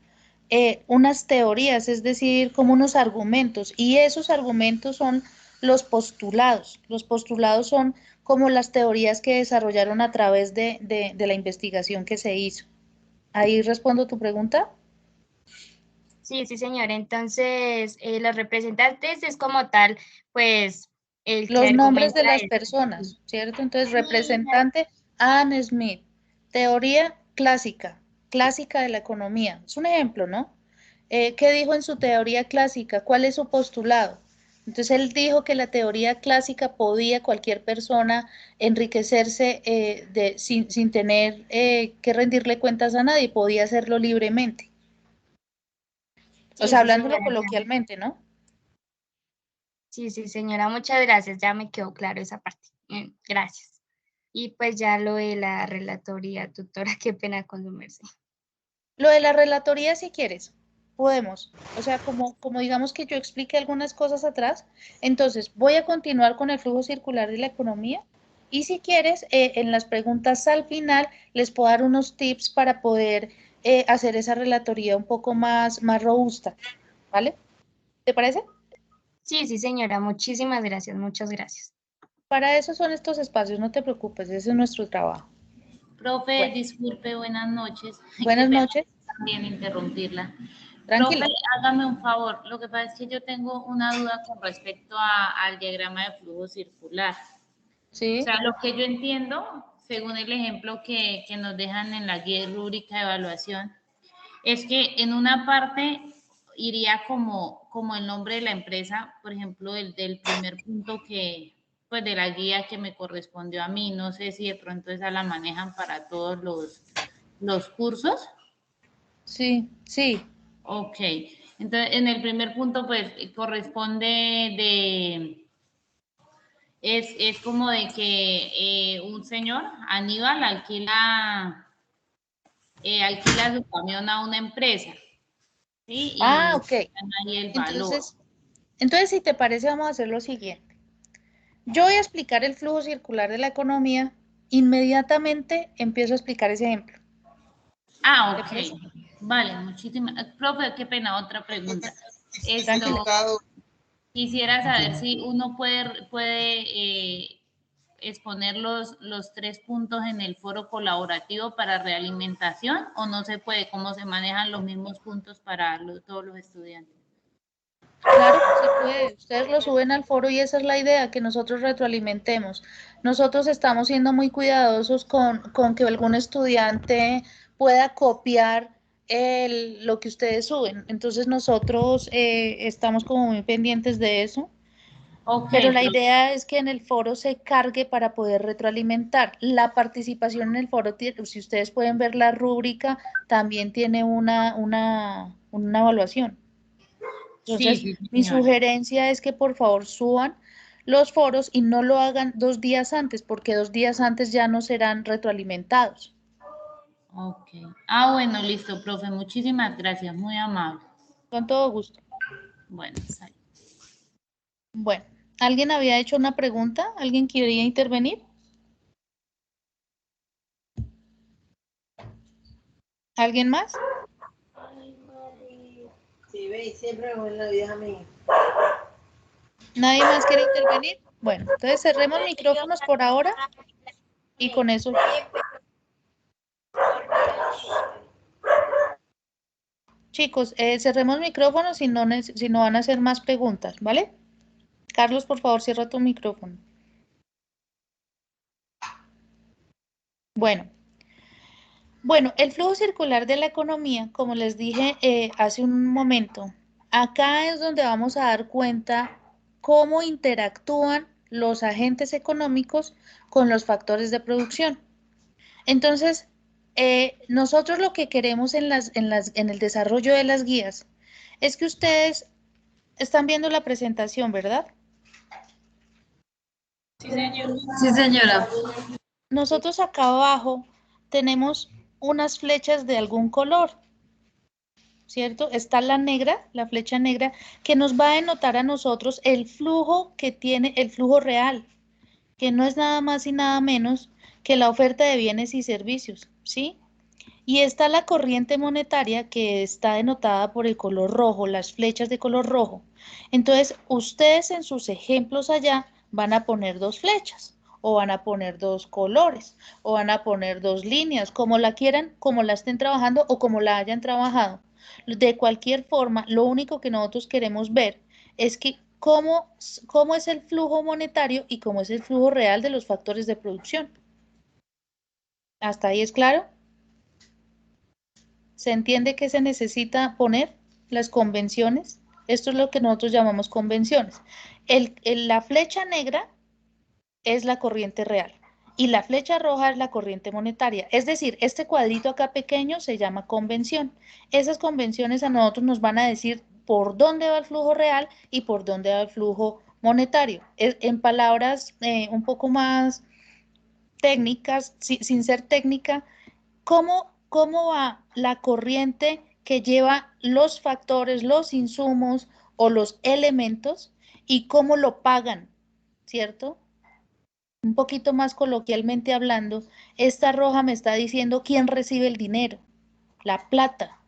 unas teorías, es decir, como unos argumentos, y esos argumentos son los postulados. Los postulados son como las teorías que desarrollaron a través de la investigación que se hizo. ¿Ahí respondo tu pregunta? Sí, señor. Entonces, los representantes es como tal, pues, el que Los nombres de argumenta las eso. personas, ¿cierto? Entonces, representante Anne Smith, teoría clásica, clásica de la economía. Es un ejemplo, ¿no? ¿Qué dijo en su teoría clásica? ¿Cuál es su postulado? Entonces, él dijo que la teoría clásica podía cualquier persona enriquecerse sin tener que rendirle cuentas a nadie, podía hacerlo libremente. O Sí, sea, hablándolo señora. coloquialmente, ¿no? Sí, señora. Muchas gracias. Ya me quedó claro esa parte. Gracias. Y pues ya lo de la relatoría, tutora, qué pena con su merced. Lo de la relatoría, si quieres, podemos. O sea, como digamos que yo expliqué algunas cosas atrás, entonces voy a continuar con el flujo circular de la economía Y si quieres, en las preguntas al final les puedo dar unos tips para poder hacer esa relatoría un poco más robusta, ¿vale? ¿Te parece? Sí, sí, señora, muchísimas gracias, muchas gracias. Para eso son estos espacios, no te preocupes, ese es nuestro trabajo. Profe, Bueno. disculpe, buenas noches. Buenas Qué pena noches. también interrumpirla. Tranquila. Profe, hágame un favor. Lo que pasa es que yo tengo una duda con respecto al diagrama de flujo circular. Sí. O sea, lo que yo entiendo, según el ejemplo que nos dejan en la guía rúbrica de evaluación, es que en una parte iría como el nombre de la empresa, por ejemplo, el del primer punto que, pues de la guía que me correspondió a mí, no sé si de pronto esa la manejan para todos los cursos. Sí, sí. Ok, entonces en el primer punto pues corresponde es como de que un señor, Aníbal, alquila su camión a una empresa. ¿Sí? Y Ok. ahí el valor. Entonces, si te parece, vamos a hacer lo siguiente. Yo voy a explicar el flujo circular de la economía, inmediatamente empiezo a explicar ese ejemplo. Ah, ok. Vale, muchísimas. Profe, qué pena, otra pregunta. Quisiera saber si uno puede exponer los 3 puntos en el foro colaborativo para realimentación o no se puede, cómo se manejan los mismos puntos para todos los estudiantes. Claro que se puede, ustedes lo suben al foro y esa es la idea, que nosotros retroalimentemos. Nosotros estamos siendo muy cuidadosos con que algún estudiante pueda copiar lo que ustedes suben. Entonces nosotros estamos como muy pendientes de eso. Okay, pero la idea es que en el foro se cargue para poder retroalimentar. La participación en el foro, si ustedes pueden ver la rúbrica, también tiene una evaluación. Entonces, sí, mi sugerencia es que por favor suban los foros y no lo hagan 2 días antes, porque 2 días antes ya no serán retroalimentados. Ok. Ah, bueno, listo, profe. Muchísimas gracias, muy amable. Con todo gusto. Bueno, sale. Bueno, ¿alguien había hecho una pregunta? ¿Alguien quería intervenir? ¿Alguien más? Sí, ve, siempre me la vida a mí. ¿Nadie más quiere intervenir? Bueno, entonces cerremos micrófonos por ahora y con eso. Chicos, cerremos micrófonos si no van a hacer más preguntas, ¿vale? Carlos, por favor, cierra tu micrófono. Bueno, el flujo circular de la economía, como les dije hace un momento, acá es donde vamos a dar cuenta cómo interactúan los agentes económicos con los factores de producción. Entonces, nosotros lo que queremos en el desarrollo de las guías es que ustedes están viendo la presentación, ¿verdad? Sí, señora. Sí, señora. Nosotros acá abajo tenemos unas flechas de algún color, ¿cierto? Está la negra, la flecha negra, que nos va a denotar a nosotros el flujo que tiene, el flujo real, que no es nada más y nada menos que la oferta de bienes y servicios, ¿sí? Y está la corriente monetaria que está denotada por el color rojo, las flechas de color rojo. Entonces, ustedes en sus ejemplos allá van a poner 2 flechas, o van a poner 2 colores, o van a poner 2 líneas, como la quieran, como la estén trabajando o como la hayan trabajado. De cualquier forma, lo único que nosotros queremos ver es que cómo es el flujo monetario y cómo es el flujo real de los factores de producción. ¿Hasta ahí es claro? ¿Se entiende que se necesita poner las convenciones? Esto es lo que nosotros llamamos convenciones. La flecha negra es la corriente real y la flecha roja es la corriente monetaria. Es decir, este cuadrito acá pequeño se llama convención. Esas convenciones a nosotros nos van a decir por dónde va el flujo real y por dónde va el flujo monetario. En palabras un poco más técnicas, sin ser técnica, ¿cómo va la corriente que lleva los factores, los insumos o los elementos y cómo lo pagan, ¿cierto? un poquito más coloquialmente hablando, esta roja me está diciendo quién recibe el dinero, la plata,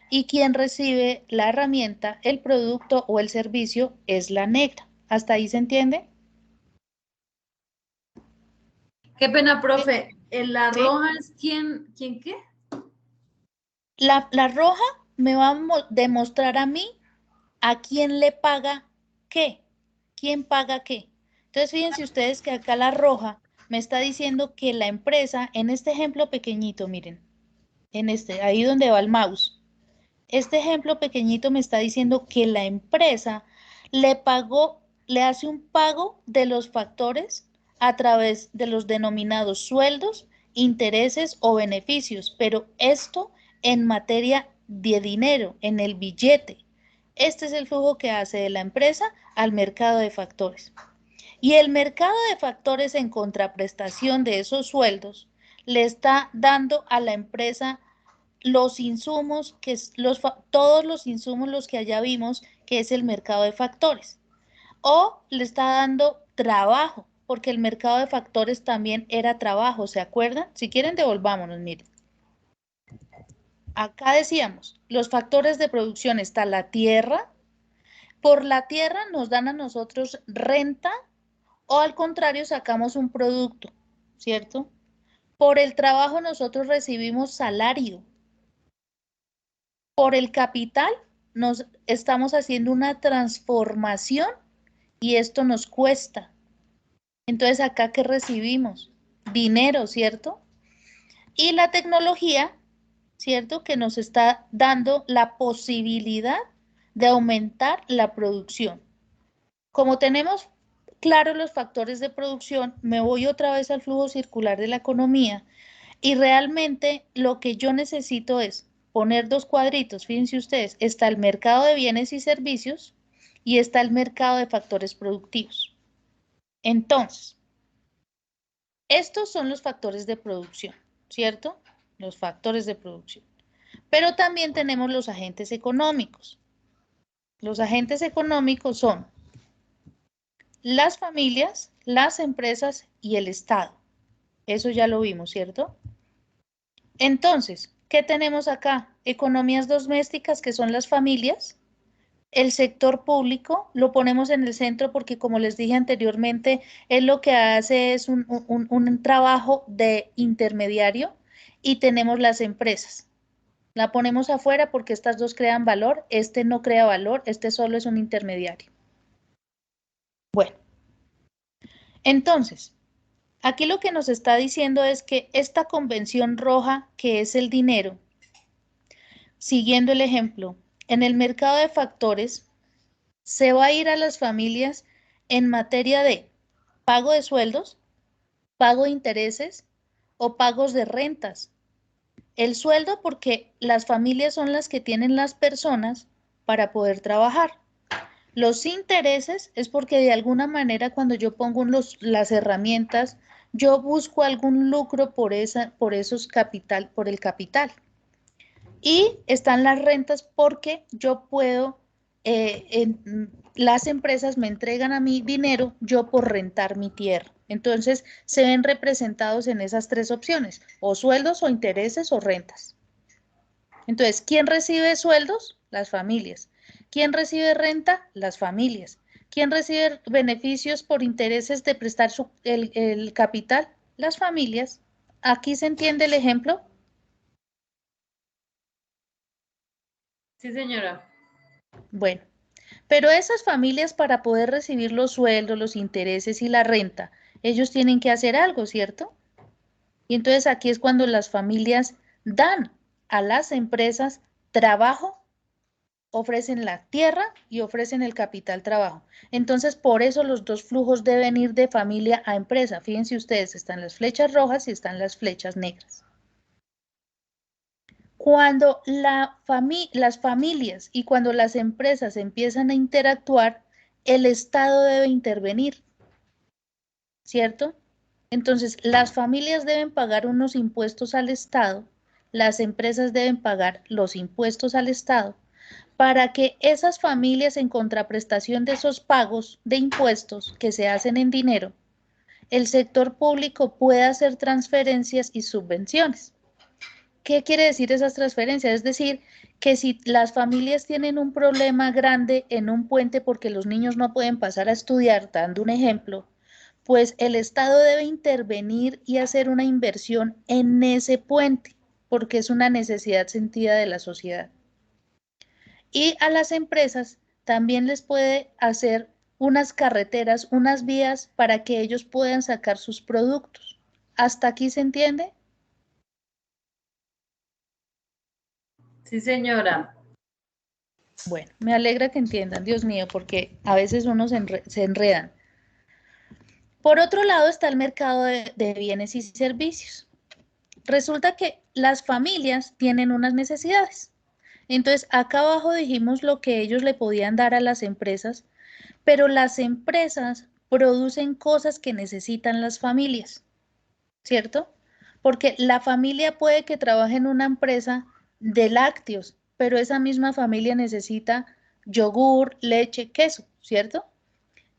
y quién recibe la herramienta, el producto o el servicio es la negra. ¿Hasta ahí se entiende? Qué pena, profe. La ¿Sí? roja es quién qué? La roja me va a demostrar a mí a quién le paga qué, quién paga qué. Entonces, fíjense ustedes que acá la roja me está diciendo que la empresa, en este ejemplo pequeñito, miren, en este, ahí donde va el mouse, este ejemplo pequeñito me está diciendo que la empresa le pagó, le hace un pago de los factores a través de los denominados sueldos, intereses o beneficios, pero esto en materia de dinero, en el billete. Este es el flujo que hace de la empresa al mercado de factores. Y el mercado de factores en contraprestación de esos sueldos le está dando a la empresa los insumos, todos los insumos los que allá vimos, que es el mercado de factores. O le está dando trabajo, porque el mercado de factores también era trabajo, ¿se acuerdan? Si quieren, devolvámonos, miren. Acá decíamos, los factores de producción está la tierra. Por la tierra nos dan a nosotros renta o al contrario sacamos un producto, ¿cierto? Por el trabajo nosotros recibimos salario. Por el capital nos estamos haciendo una transformación y esto nos cuesta. Entonces, acá ¿qué recibimos? Dinero, ¿cierto? Y la tecnología, ¿cierto? Que nos está dando la posibilidad de aumentar la producción. Como tenemos claros los factores de producción, me voy otra vez al flujo circular de la economía y realmente lo que yo necesito es poner dos cuadritos. Fíjense ustedes, está el mercado de bienes y servicios y está el mercado de factores productivos. Entonces, estos son los factores de producción, ¿cierto? Los factores de producción. Pero también tenemos los agentes económicos. Los agentes económicos son las familias, las empresas y el Estado. Eso ya lo vimos, ¿cierto? Entonces, ¿qué tenemos acá? Economías domésticas, que son las familias. El sector público lo ponemos en el centro porque, como les dije anteriormente, él lo que hace es un trabajo de intermediario y tenemos las empresas. La ponemos afuera porque estas dos crean valor, este no crea valor, este solo es un intermediario. Bueno, entonces, aquí lo que nos está diciendo es que esta convención roja, que es el dinero, siguiendo el ejemplo, en el mercado de factores se va a ir a las familias en materia de pago de sueldos, pago de intereses o pagos de rentas. El sueldo porque las familias son las que tienen las personas para poder trabajar. Los intereses es porque de alguna manera cuando yo pongo las herramientas, yo busco algún lucro por el capital. Y están las rentas porque yo puedo, las empresas me entregan a mí dinero, yo por rentar mi tierra. Entonces, se ven representados en esas tres opciones, o sueldos, o intereses, o rentas. Entonces, ¿quién recibe sueldos? Las familias. ¿Quién recibe renta? Las familias. ¿Quién recibe beneficios por intereses de prestar el capital? Las familias. ¿Aquí se entiende el ejemplo? Sí, señora. Bueno, pero esas familias para poder recibir los sueldos, los intereses y la renta, ellos tienen que hacer algo, ¿cierto? Y entonces aquí es cuando las familias dan a las empresas trabajo, ofrecen la tierra y ofrecen el capital trabajo. Entonces, por eso los dos flujos deben ir de familia a empresa. Fíjense ustedes, están las flechas rojas y están las flechas negras. Cuando las familias y cuando las empresas empiezan a interactuar, el Estado debe intervenir, ¿cierto? Entonces, las familias deben pagar unos impuestos al Estado, las empresas deben pagar los impuestos al Estado, para que esas familias, en contraprestación de esos pagos de impuestos que se hacen en dinero, el sector público puede hacer transferencias y subvenciones. ¿Qué quiere decir esas transferencias? Es decir, que si las familias tienen un problema grande en un puente porque los niños no pueden pasar a estudiar, dando un ejemplo, pues el Estado debe intervenir y hacer una inversión en ese puente, porque es una necesidad sentida de la sociedad. Y a las empresas también les puede hacer unas carreteras, unas vías para que ellos puedan sacar sus productos. ¿Hasta aquí se entiende? Sí, señora. Bueno, me alegra que entiendan, Dios mío, porque a veces uno se enredan. Por otro lado está el mercado de bienes y servicios. Resulta que las familias tienen unas necesidades. Entonces, acá abajo dijimos lo que ellos le podían dar a las empresas, pero las empresas producen cosas que necesitan las familias, ¿cierto? Porque la familia puede que trabaje en una empresa de lácteos, pero esa misma familia necesita yogur, leche, queso, ¿cierto?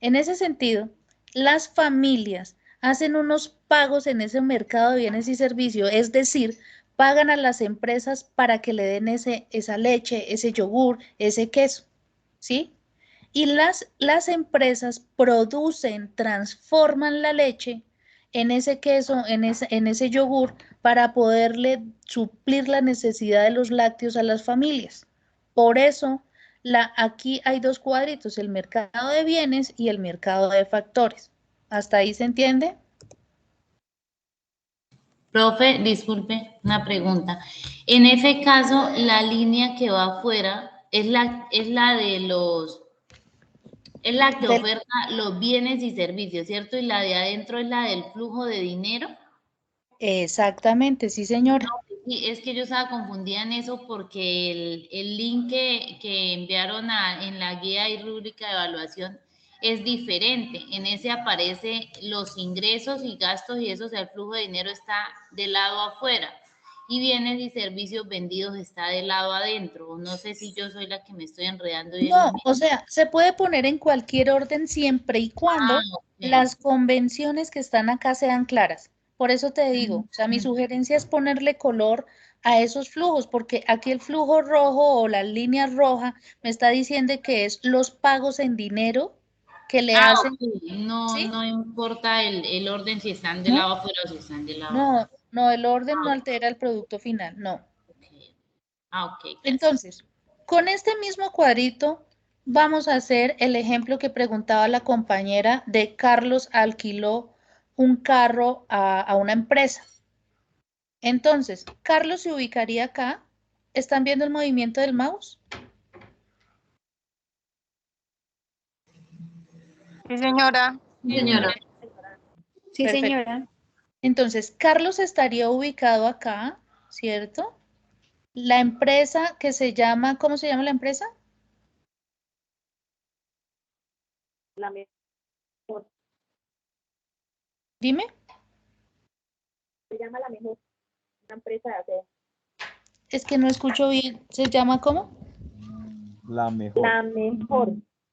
En ese sentido, las familias hacen unos pagos en ese mercado de bienes y servicios, es decir, pagan a las empresas para que le den esa leche, ese yogur, ese queso, ¿sí? Y las empresas producen, transforman la leche en ese queso, en ese yogur, para poderle suplir la necesidad de los lácteos a las familias. Por eso, aquí hay dos cuadritos, el mercado de bienes y el mercado de factores. ¿Hasta ahí se entiende? Profe, disculpe, una pregunta. En ese caso, la línea que va afuera es la de los, es la que oferta los bienes y servicios, ¿cierto? Y la de adentro es la del flujo de dinero. Exactamente, sí, señora. No, sí, es que yo estaba confundida en eso porque el link que enviaron en la guía y rúbrica de evaluación es diferente. En ese aparece los ingresos y gastos y eso, o sea, el flujo de dinero está del lado afuera y bienes y servicios vendidos está del lado adentro. No sé si yo soy la que me estoy enredando. No, o sea, se puede poner en cualquier orden siempre y cuando las convenciones que están acá sean claras. Por eso te digo, o sea, mi sugerencia es ponerle color a esos flujos, porque aquí el flujo rojo o la línea roja me está diciendo que es los pagos en dinero que le hacen. Okay. No, ¿sí? no importa el orden si están de lado afuera o si están de lado. No, no, el orden no altera el producto final, no. Okay. Ok. Entonces, con este mismo cuadrito vamos a hacer el ejemplo que preguntaba la compañera de Carlos alquiló un carro a una empresa. Entonces, Carlos se ubicaría acá. ¿Están viendo el movimiento del mouse? Sí, señora. Sí, señora. Sí, Perfecto. señora. Entonces, Carlos estaría ubicado acá, ¿cierto? La empresa que se llama, ¿cómo se llama la empresa? La mejor. Dime. Se llama La Mejor. Una empresa de aseo. Es que no escucho bien. ¿Se llama cómo? La mejor. La Mejor.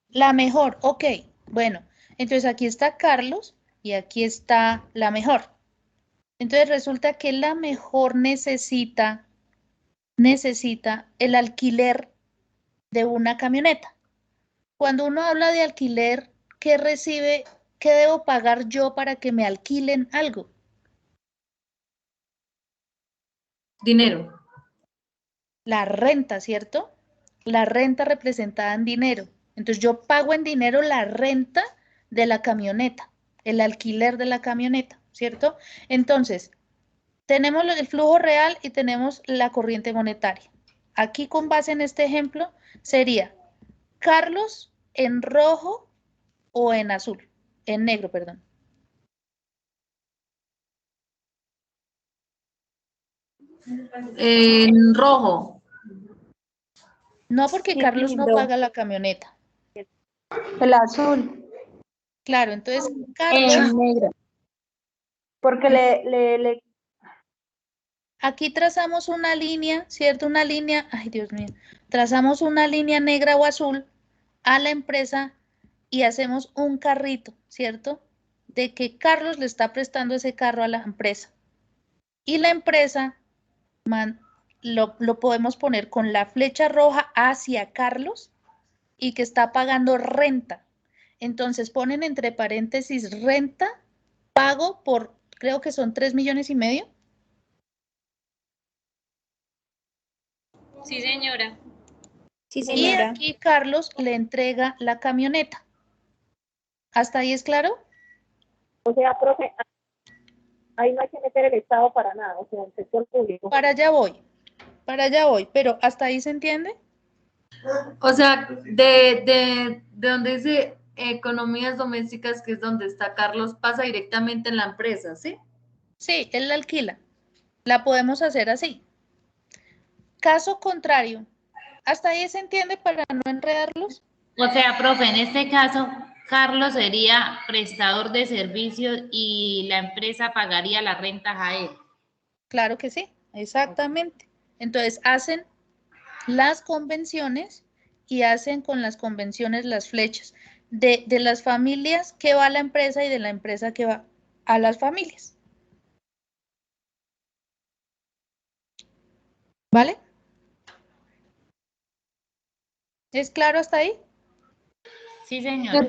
La Mejor, ok. Bueno, entonces aquí está Carlos y aquí está La Mejor. Entonces resulta que La Mejor necesita el alquiler de una camioneta. Cuando uno habla de alquiler, ¿qué recibe? ¿Qué debo pagar yo para que me alquilen algo? Dinero. La renta, ¿cierto? La renta representada en dinero. Entonces yo pago en dinero la renta de la camioneta, el alquiler de la camioneta, ¿cierto? Entonces, tenemos el flujo real y tenemos la corriente monetaria. Aquí con base en este ejemplo sería Carlos en rojo o en azul, en negro, perdón. En rojo. No, porque Carlos no paga la camioneta. El azul. Claro, entonces Carlos. Negro. Porque le Aquí trazamos una línea, ¿cierto? Una línea, ay Dios mío, trazamos una línea negra o azul a la empresa y hacemos un carrito, ¿cierto? de que Carlos le está prestando ese carro a la empresa. Y la empresa lo podemos poner con la flecha roja hacia Carlos y que está pagando renta. Entonces ponen entre paréntesis renta, pago por, creo que son 3,5 millones. Sí, señora. Sí, Y señora. aquí Carlos le entrega la camioneta. ¿Hasta ahí es claro? O sea, profe, ahí no hay que meter el Estado para nada, o sea, el sector público. Para allá voy, pero ¿hasta ahí se entiende? O sea, de donde dice economías domésticas, que es donde está Carlos, pasa directamente en la empresa, ¿sí? Sí, él la alquila. La podemos hacer así. Caso contrario, ¿hasta ahí se entiende para no enredarlos? O sea, profe, en este caso, Carlos sería prestador de servicios y la empresa pagaría las rentas a él. Claro que sí, exactamente. Entonces hacen las convenciones y hacen con las convenciones las flechas de las familias que va a la empresa y de la empresa que va a las familias. ¿Vale? ¿Es claro hasta ahí? Sí, señora.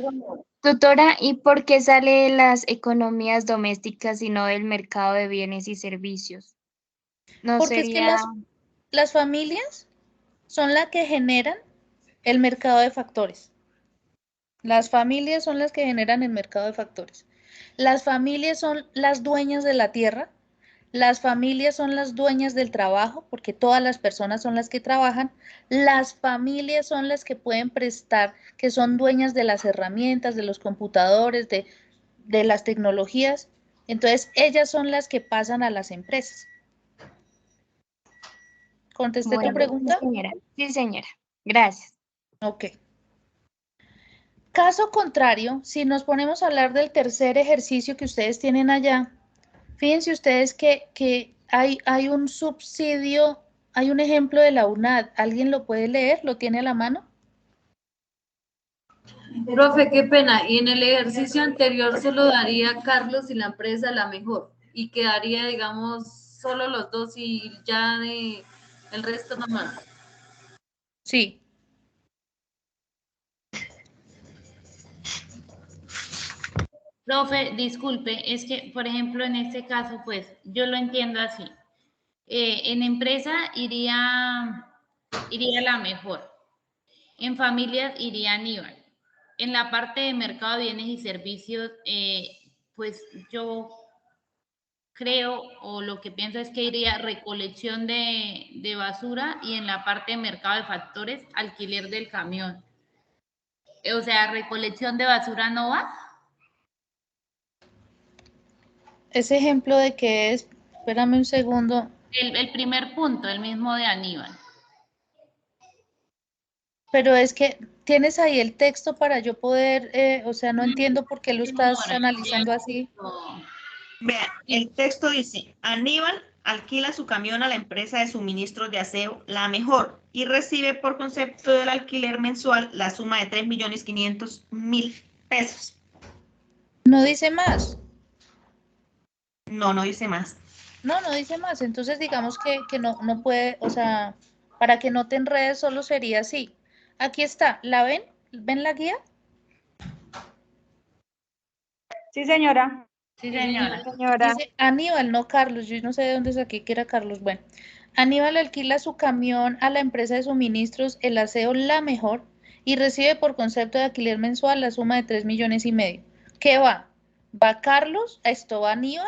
Tutora, ¿y por qué sale de las economías domésticas y no del mercado de bienes y servicios? No Porque es que sería... las familias son las que generan el mercado de factores. Las familias son las que generan el mercado de factores. Las familias son las dueñas de la tierra. Las familias son las dueñas del trabajo, porque todas las personas son las que trabajan. Las familias son las que pueden prestar, que son dueñas de las herramientas, de los computadores, de las tecnologías. Entonces, ellas son las que pasan a las empresas. ¿Contesté tu Bueno, pregunta? sí, señora. Sí, señora. Gracias. Ok. Caso contrario, si nos ponemos a hablar del tercer ejercicio que ustedes tienen allá, fíjense ustedes que hay un subsidio, hay un ejemplo de la UNAD. ¿Alguien lo puede leer? ¿Lo tiene a la mano? Profe, qué pena. Y en el ejercicio anterior solo daría Carlos y la empresa la mejor. Y quedaría, digamos, solo los dos y ya de el resto nomás. Sí. Profe, disculpe, es que, por ejemplo, en este caso, pues, yo lo entiendo así. En empresa iría la mejor. En familias iría Aníbal. En la parte de mercado de bienes y servicios, pues yo creo o lo que pienso es que iría recolección de basura y en la parte de mercado de factores, alquiler del camión. O sea, recolección de basura no va. Ese ejemplo de que es, espérame un segundo, El primer punto, el mismo de Aníbal. pero es que tienes ahí el texto para yo poder, o sea, no entiendo por qué lo estás Señora, analizando así. Vea, el texto dice, Aníbal alquila su camión a la empresa de suministros de aseo La Mejor y recibe por concepto del alquiler mensual la suma de 3.500.000 pesos. No dice más. No, no dice más. No dice más. Entonces digamos que no puede, o sea, para que no te enredes solo sería así. Aquí está, ¿la ven? ¿Ven la guía? Sí, señora. Sí, señora. Dice Aníbal, no Carlos. Yo no sé de dónde saqué que era Carlos. Bueno, Aníbal alquila su camión a la empresa de suministros El Aseo La Mejor y recibe por concepto de alquiler mensual la suma de 3,5 millones. ¿Qué va? Va Carlos, esto va Aníbal,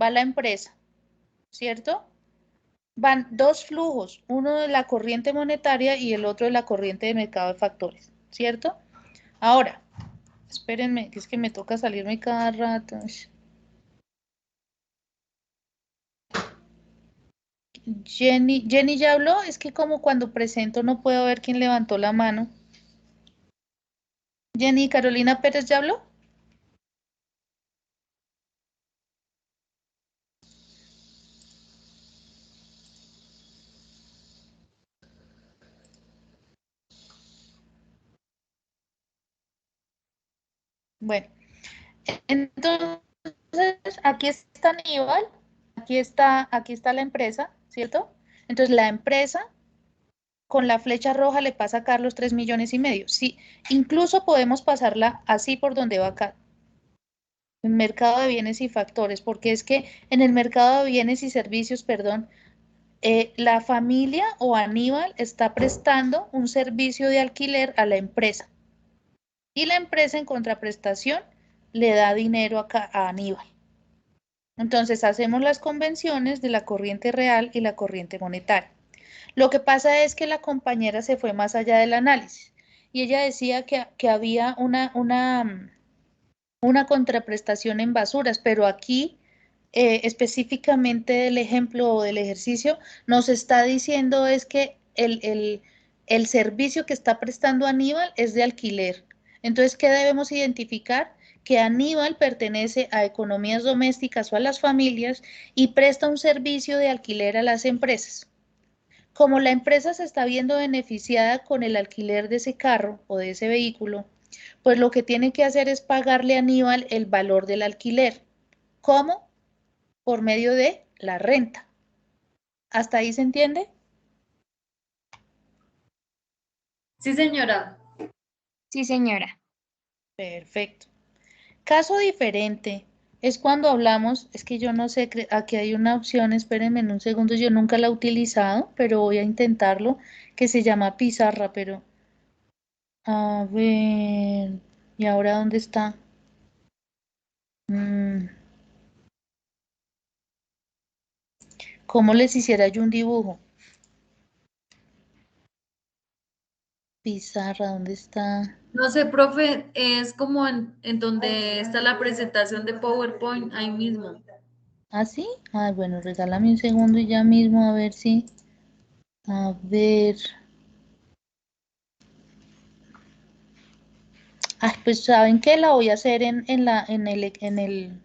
va la empresa, ¿cierto? Van dos flujos, uno de la corriente monetaria y el otro de la corriente de mercado de factores, ¿cierto? Ahora, espérenme, que es que me toca salirme cada rato. Jenny ya habló, es que como cuando presento no puedo ver quién levantó la mano. Jenny, Carolina Pérez ya habló. Bueno, Entonces, aquí está Aníbal, aquí está la empresa, ¿cierto? Entonces, la empresa con la flecha roja le pasa a Carlos 3,5 millones. Sí, incluso podemos pasarla así por donde va acá. En mercado de bienes y factores, porque es que en el mercado de bienes y servicios, perdón, la familia o Aníbal está prestando un servicio de alquiler a la empresa. Y la empresa en contraprestación le da dinero acá a Aníbal. Entonces hacemos las convenciones de la corriente real y la corriente monetaria. Lo que pasa es que la compañera se fue más allá del análisis y ella decía que había una contraprestación en basuras, pero aquí específicamente del ejemplo o del ejercicio nos está diciendo es que el servicio que está prestando Aníbal es de alquiler. Entonces, ¿qué debemos identificar? Que Aníbal pertenece a economías domésticas o a las familias y presta un servicio de alquiler a las empresas. Como la empresa se está viendo beneficiada con el alquiler de ese carro o de ese vehículo, pues lo que tiene que hacer es pagarle a Aníbal el valor del alquiler. ¿Cómo? Por medio de la renta. ¿Hasta ahí se entiende? Sí, señora. Sí, señora. Perfecto. Caso diferente es cuando hablamos, es que yo no sé, aquí hay una opción, espérenme en un segundo, yo nunca la he utilizado, pero voy a intentarlo, que se llama pizarra, pero a ver, ¿y ahora dónde está? ¿Cómo les hiciera yo un dibujo? Pizarra, ¿dónde está? No sé, profe, es como en donde está la presentación de PowerPoint, ahí mismo. ¿Ah, sí? Ay, bueno, regálame un segundo y ya mismo a ver si... A ver... Ay, pues ¿saben qué? La voy a hacer en el...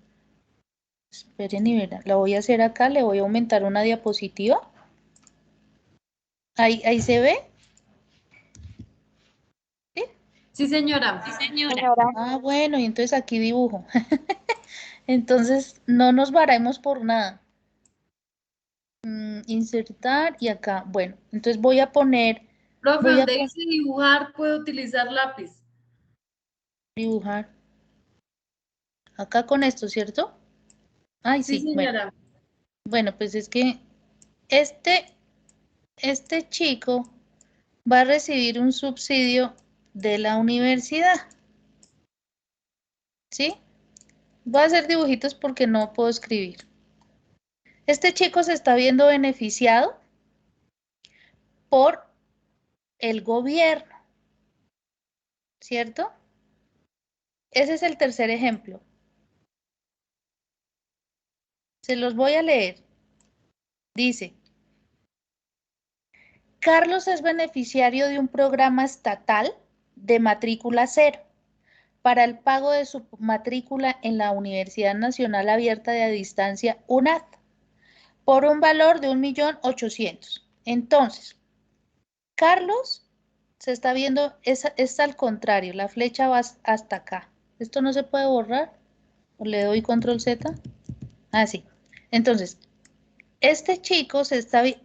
Esperen y verán. La voy a hacer acá, le voy a aumentar una diapositiva. Ahí se ve. ¿Sí? Sí, señora. Sí, señora. Ah, bueno, y entonces aquí dibujo. Entonces, no nos varemos por nada. Insertar y acá. Bueno, entonces voy a poner... Profe, Voy a donde dice dibujar, puede utilizar lápiz. dibujar. Acá con esto, ¿cierto? Ay, Sí, sí, bueno. señora. Bueno, pues es que este chico va a recibir un subsidio de la universidad. ¿Sí? Voy a hacer dibujitos porque no puedo escribir. Este chico se está viendo beneficiado por el gobierno, ¿cierto? Ese es el tercer ejemplo. Se los voy a leer. Dice, Carlos es beneficiario de un programa estatal de matrícula cero para el pago de su matrícula en la Universidad Nacional Abierta de Distancia UNAD por un valor de 1.800.000. Entonces, Carlos se está viendo, es al contrario, la flecha va hasta acá. ¿Esto no se puede borrar? ¿O le doy control Z? Así. Entonces, este chico,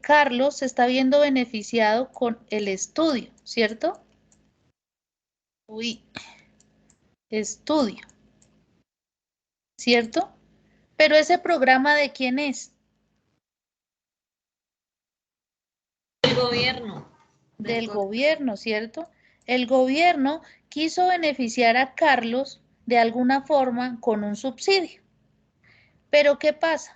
Carlos, se está viendo beneficiado con el estudio, ¿cierto? Uy, estudio, ¿cierto? Pero ese programa, ¿de quién es? Del gobierno. Del gobierno, ¿cierto? El gobierno quiso beneficiar a Carlos de alguna forma con un subsidio. Pero ¿qué pasa?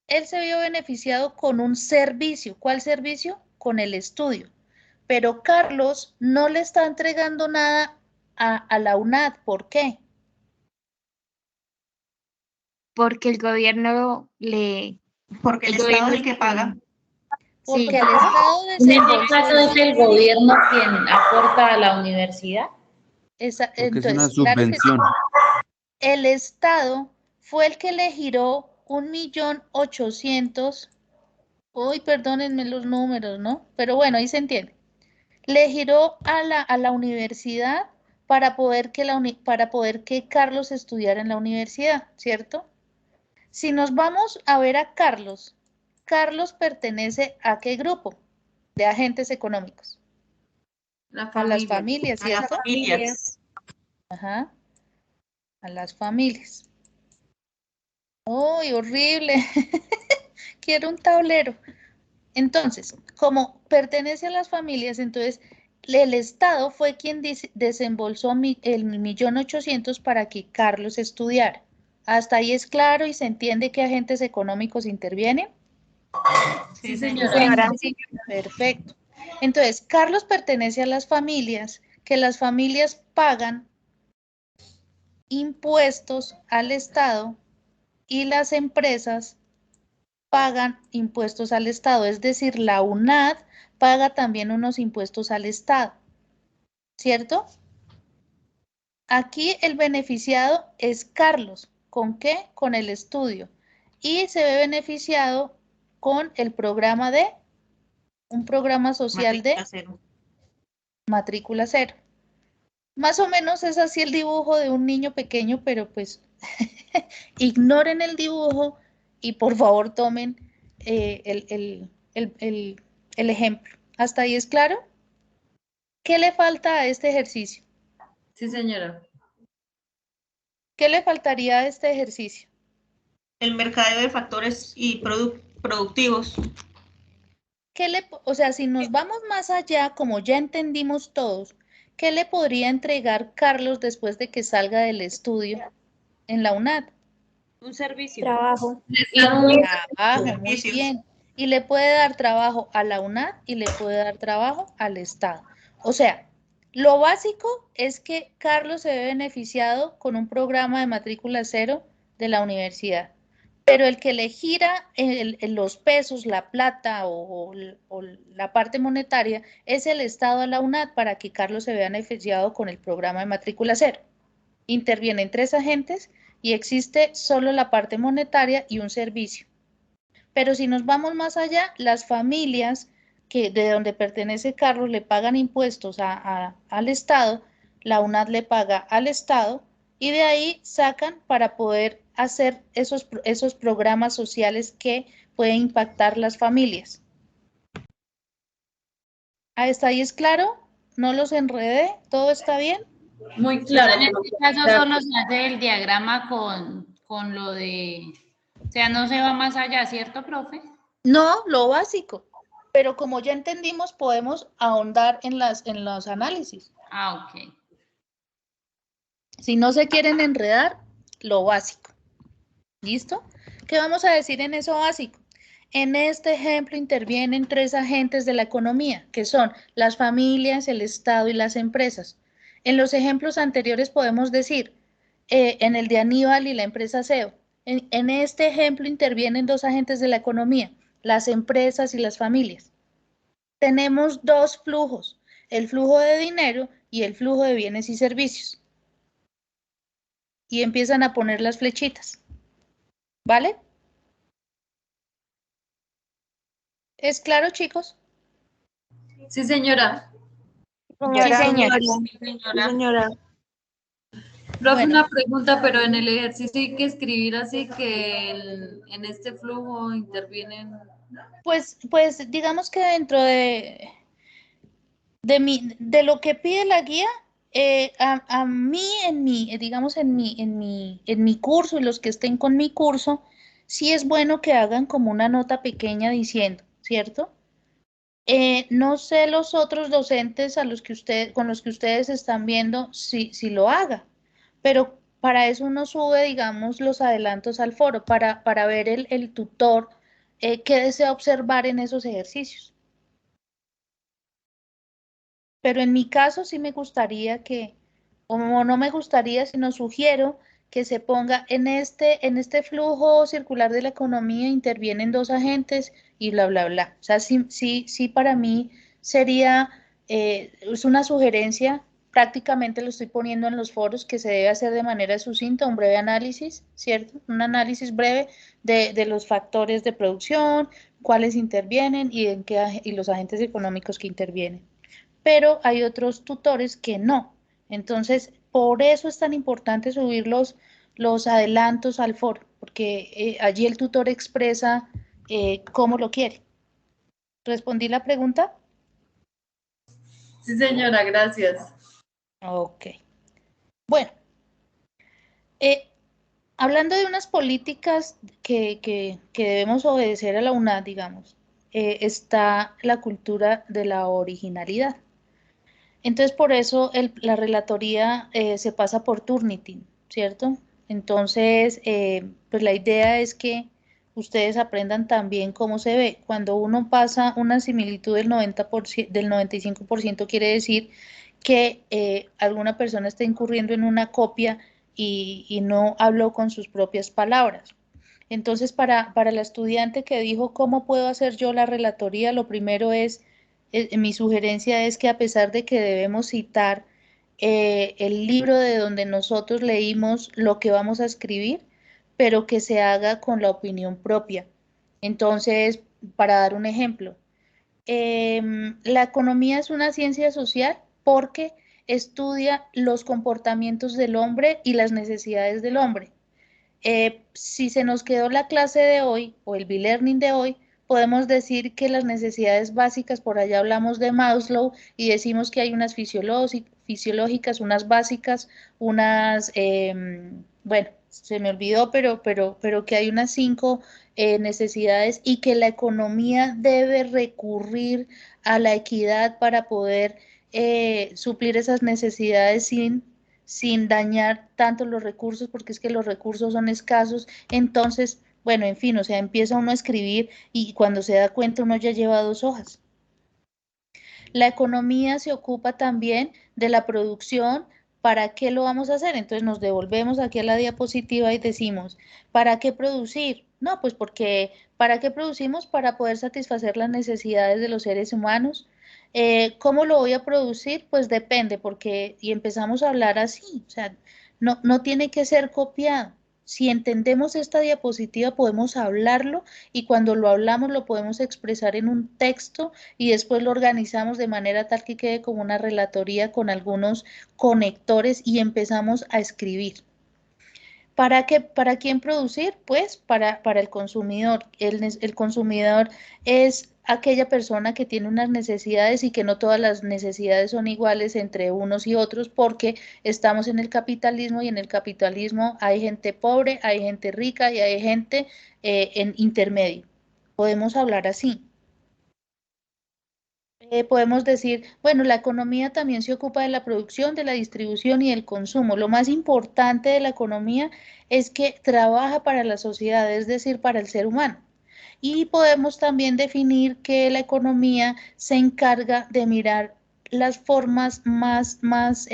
Él se vio beneficiado con un servicio. ¿Cuál servicio? Con el estudio. Pero Carlos no le está entregando nada a la UNAD. ¿Por qué? Porque el gobierno le... Porque el Estado es el que paga. Porque Sí. el Estado En este desembolsó caso es el gobierno quien aporta a la universidad. Porque es una entonces, claro que sí. subvención. El Estado fue el que le giró 1.800.000. Uy, perdónenme los números, ¿no? Pero bueno, ahí se entiende. Le giró a la universidad para poder que Carlos estudiara en la universidad, ¿cierto? Si nos vamos a ver a Carlos, Carlos pertenece ¿a qué grupo de agentes económicos? A las familias, A las ¿cierto? familias. Ajá. A las familias. ¡Uy, horrible! Quiero un tablero. Entonces, como pertenece a las familias, entonces el Estado fue quien desembolsó el 1.800.000 para que Carlos estudiara. ¿Hasta ahí es claro y se entiende qué agentes económicos intervienen? Sí, señora. Perfecto. Entonces, Carlos pertenece a las familias, que las familias pagan impuestos al Estado y las empresas pagan impuestos al Estado, es decir, la UNAD paga también unos impuestos al Estado, ¿cierto? Aquí el beneficiado es Carlos. ¿Con qué? Con el estudio. Y se ve beneficiado con el programa de, un programa social de matrícula cero. Más o menos es así el dibujo de un niño pequeño, pero pues ignoren el dibujo y por favor tomen el ejemplo. ¿Hasta ahí es claro? ¿Qué le falta a este ejercicio? Sí, señora. ¿Qué le faltaría a este ejercicio? El mercadeo de factores y productivos. O sea, si nos vamos más allá, como ya entendimos todos, ¿qué le podría entregar Carlos después de que salga del estudio en la UNAD? Un servicio. Trabajo. Trabajo, muy bien. Y le puede dar trabajo a la UNAD y le puede dar trabajo al Estado. O sea, lo básico es que Carlos se ve beneficiado con un programa de matrícula cero de la universidad. Pero el que le gira los pesos, la plata o la parte monetaria es el Estado a la UNAD para que Carlos se vea beneficiado con el programa de matrícula cero. Intervienen 3 agentes y existe solo la parte monetaria y un servicio. Pero si nos vamos más allá, las familias de donde pertenece Carlos le pagan impuestos al Estado, la UNAD le paga al Estado y de ahí sacan para poder hacer esos programas sociales que pueden impactar las familias. ¿Hasta ahí es claro? ¿No los enredé? ¿Todo está bien? Muy claro. En este caso solo se hace el diagrama con lo de, o sea, no se va más allá, ¿cierto, profe? No, lo básico. Pero como ya entendimos, podemos ahondar en los análisis. Ah, ok. Si no se quieren enredar, lo básico. ¿Listo? ¿Qué vamos a decir en eso básico? En este ejemplo intervienen 3 agentes de la economía, que son las familias, el Estado y las empresas. En los ejemplos anteriores podemos decir, en el de Aníbal y la empresa SEO, en este ejemplo intervienen 2 agentes de la economía, las empresas y las familias. Tenemos 2 flujos, el flujo de dinero y el flujo de bienes y servicios. Y empiezan a poner las flechitas. ¿Vale? ¿Es claro, chicos? Sí, señora. Sí, señora. Sí, señora. Profe, Bueno. una pregunta, pero en el ejercicio hay que escribir así que en este flujo intervienen. Pues digamos que dentro de lo que pide la guía, a mí digamos en mi curso y los que estén con mi curso, sí es bueno que hagan como una nota pequeña diciendo, ¿cierto? No sé los otros docentes con los que ustedes están viendo si lo haga, pero para eso uno sube, digamos, los adelantos al foro, para ver el tutor qué desea observar en esos ejercicios. Pero en mi caso sí me gustaría o no me gustaría, sino sugiero que se ponga en este flujo circular de la economía intervienen 2 agentes y bla, bla, bla. O sea, sí para mí sería, es una sugerencia, prácticamente lo estoy poniendo en los foros, que se debe hacer de manera sucinta un breve análisis, ¿cierto? Un análisis breve de los factores de producción, cuáles intervienen y los agentes económicos que intervienen. Pero hay otros tutores que no. Entonces, por eso es tan importante subir los adelantos al foro, porque allí el tutor expresa cómo lo quiere. ¿Respondí la pregunta? Sí, señora, gracias. Ok. Bueno, hablando de unas políticas que debemos obedecer a la UNAD, digamos, está la cultura de la originalidad. Entonces, por eso la relatoría se pasa por Turnitin, ¿cierto? Entonces, pues la idea es que ustedes aprendan también cómo se ve. Cuando uno pasa una similitud del 90%, del 95%, quiere decir que alguna persona está incurriendo en una copia y no habló con sus propias palabras. Entonces, para la estudiante que dijo, ¿cómo puedo hacer yo la relatoría? Lo primero es, mi sugerencia es que a pesar de que debemos citar el libro de donde nosotros leímos lo que vamos a escribir, pero que se haga con la opinión propia. Entonces, para dar un ejemplo, la economía es una ciencia social porque estudia los comportamientos del hombre y las necesidades del hombre. Si se nos quedó la clase de hoy o el B-Learning de hoy, podemos decir que las necesidades básicas, por allá hablamos de Maslow y decimos que hay unas fisiológicas, unas básicas, unas, bueno, se me olvidó, pero que hay unas 5 necesidades y que la economía debe recurrir a la equidad para poder suplir esas necesidades sin dañar tanto los recursos, porque es que los recursos son escasos. Entonces, bueno, en fin, o sea, empieza uno a escribir y cuando se da cuenta uno ya lleva 2 hojas. La economía se ocupa también de la producción. ¿Para qué lo vamos a hacer? Entonces nos devolvemos aquí a la diapositiva y decimos, ¿para qué producir? No, pues porque, ¿para qué producimos? Para poder satisfacer las necesidades de los seres humanos. ¿Cómo lo voy a producir? Pues depende, porque, y empezamos a hablar así, o sea, no tiene que ser copiado. Si entendemos esta diapositiva, podemos hablarlo y cuando lo hablamos lo podemos expresar en un texto y después lo organizamos de manera tal que quede como una relatoría con algunos conectores y empezamos a escribir. ¿Para qué, para quién producir? Pues para el consumidor. El consumidor es aquella persona que tiene unas necesidades y que no todas las necesidades son iguales entre unos y otros porque estamos en el capitalismo y en el capitalismo hay gente pobre, hay gente rica y hay gente en intermedio. Podemos hablar así. Podemos decir, bueno, la economía también se ocupa de la producción, de la distribución y del consumo. Lo más importante de la economía es que trabaja para la sociedad, es decir, para el ser humano. Y podemos también definir que la economía se encarga de mirar las formas más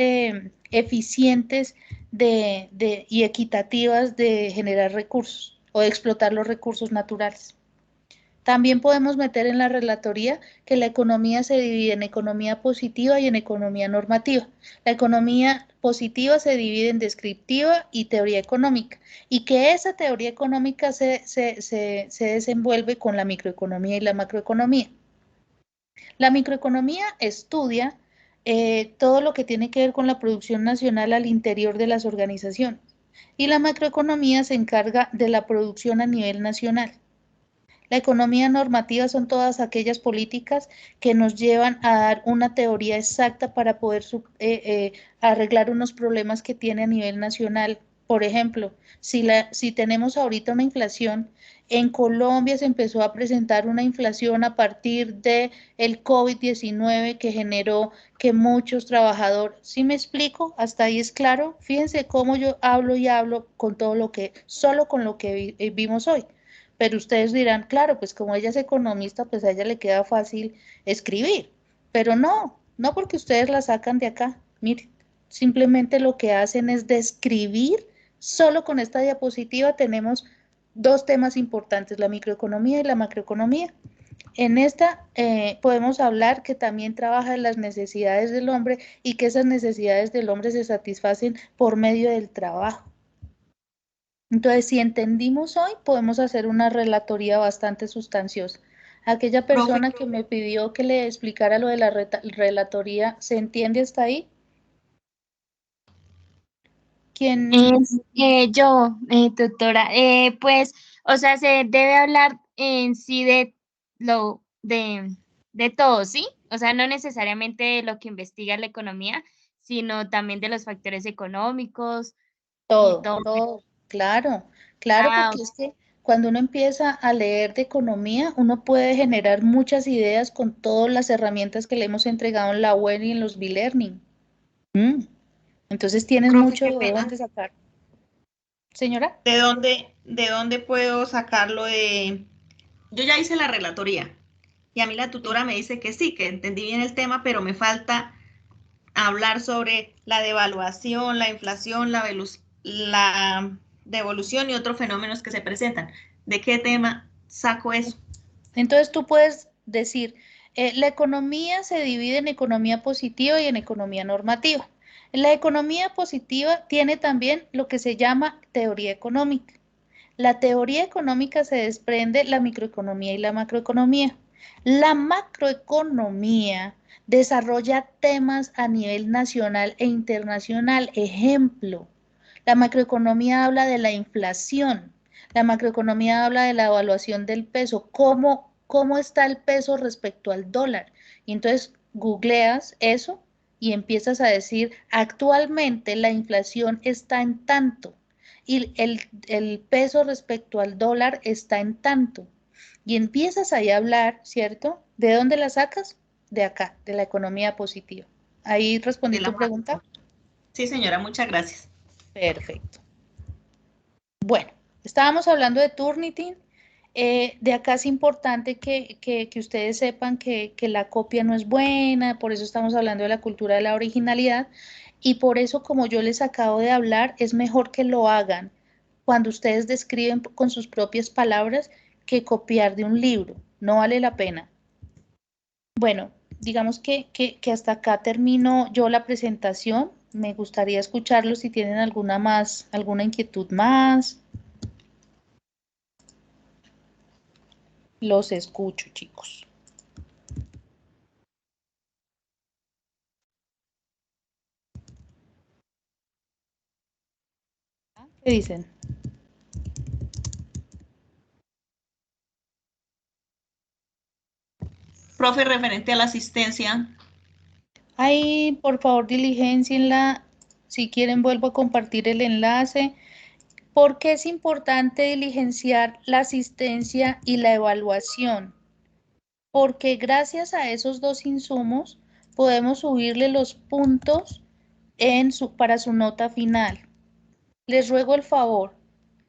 eficientes y equitativas de generar recursos o de explotar los recursos naturales. También podemos meter en la relatoría que la economía se divide en economía positiva y en economía normativa. La economía positiva se divide en descriptiva y teoría económica y que esa teoría económica se desenvuelve con la microeconomía y la macroeconomía. La microeconomía estudia todo lo que tiene que ver con la producción nacional al interior de las organizaciones y la macroeconomía se encarga de la producción a nivel nacional. La economía normativa son todas aquellas políticas que nos llevan a dar una teoría exacta para poder arreglar unos problemas que tiene a nivel nacional. Por ejemplo, si tenemos ahorita una inflación, en Colombia se empezó a presentar una inflación a partir del COVID-19 que generó que muchos trabajadores, ¿sí me explico? Hasta ahí es claro. Fíjense cómo yo hablo y hablo con todo lo que, solo con lo que vimos hoy. Pero ustedes dirán, claro, pues como ella es economista, pues a ella le queda fácil escribir. Pero no porque ustedes la sacan de acá. Miren, simplemente lo que hacen es describir. Solo con esta diapositiva tenemos 2 temas importantes, la microeconomía y la macroeconomía. En esta podemos hablar que también trabaja en las necesidades del hombre y que esas necesidades del hombre se satisfacen por medio del trabajo. Entonces, si entendimos hoy, podemos hacer una relatoría bastante sustanciosa. Aquella persona que me pidió que le explicara lo de la relatoría, ¿se entiende hasta ahí? ¿Quién? Yo, tutora, pues, o sea, se debe hablar en sí de todo, ¿sí? O sea, no necesariamente de lo que investiga la economía, sino también de los factores económicos y todo. Todo, claro, claro, porque es que cuando uno empieza a leer de economía, uno puede generar muchas ideas con todas las herramientas que le hemos entregado en la web y en los B-Learning. Entonces tienes Profe, mucho qué de pena. dónde sacar. Señora. ¿De dónde puedo sacarlo de...? Yo ya hice la relatoría y a mí la tutora me dice que sí, que entendí bien el tema, pero me falta hablar sobre la devaluación, la inflación, la devolución y otros fenómenos que se presentan. ¿De qué tema saco eso? Entonces tú puedes decir, la economía se divide en economía positiva y en economía normativa. La economía positiva tiene también lo que se llama teoría económica. La teoría económica se desprende la microeconomía y la macroeconomía. La macroeconomía desarrolla temas a nivel nacional e internacional. Ejemplo, la macroeconomía habla de la inflación. La macroeconomía habla de la evaluación del peso, cómo está el peso respecto al dólar. Y entonces googleas eso y empiezas a decir, actualmente la inflación está en tanto y el peso respecto al dólar está en tanto. Y empiezas ahí a hablar, ¿cierto? ¿De dónde la sacas? De acá, de la economía positiva. ¿Ahí respondí tu pregunta? Sí, señora, muchas gracias. Perfecto. Bueno, estábamos hablando de Turnitin. De acá es importante que ustedes sepan que la copia no es buena, por eso estamos hablando de la cultura de la originalidad y por eso, como yo les acabo de hablar, es mejor que lo hagan cuando ustedes describen con sus propias palabras que copiar de un libro. No vale la pena. Bueno, digamos que hasta acá termino yo la presentación. Me gustaría escucharlos si tienen alguna inquietud más. Los escucho, chicos. ¿Qué dicen? Profe, referente a la asistencia. Ahí, por favor, diligencienla. Si quieren, vuelvo a compartir el enlace. ¿Por qué es importante diligenciar la asistencia y la evaluación? Porque gracias a esos dos insumos podemos subirle los puntos para su nota final. Les ruego el favor,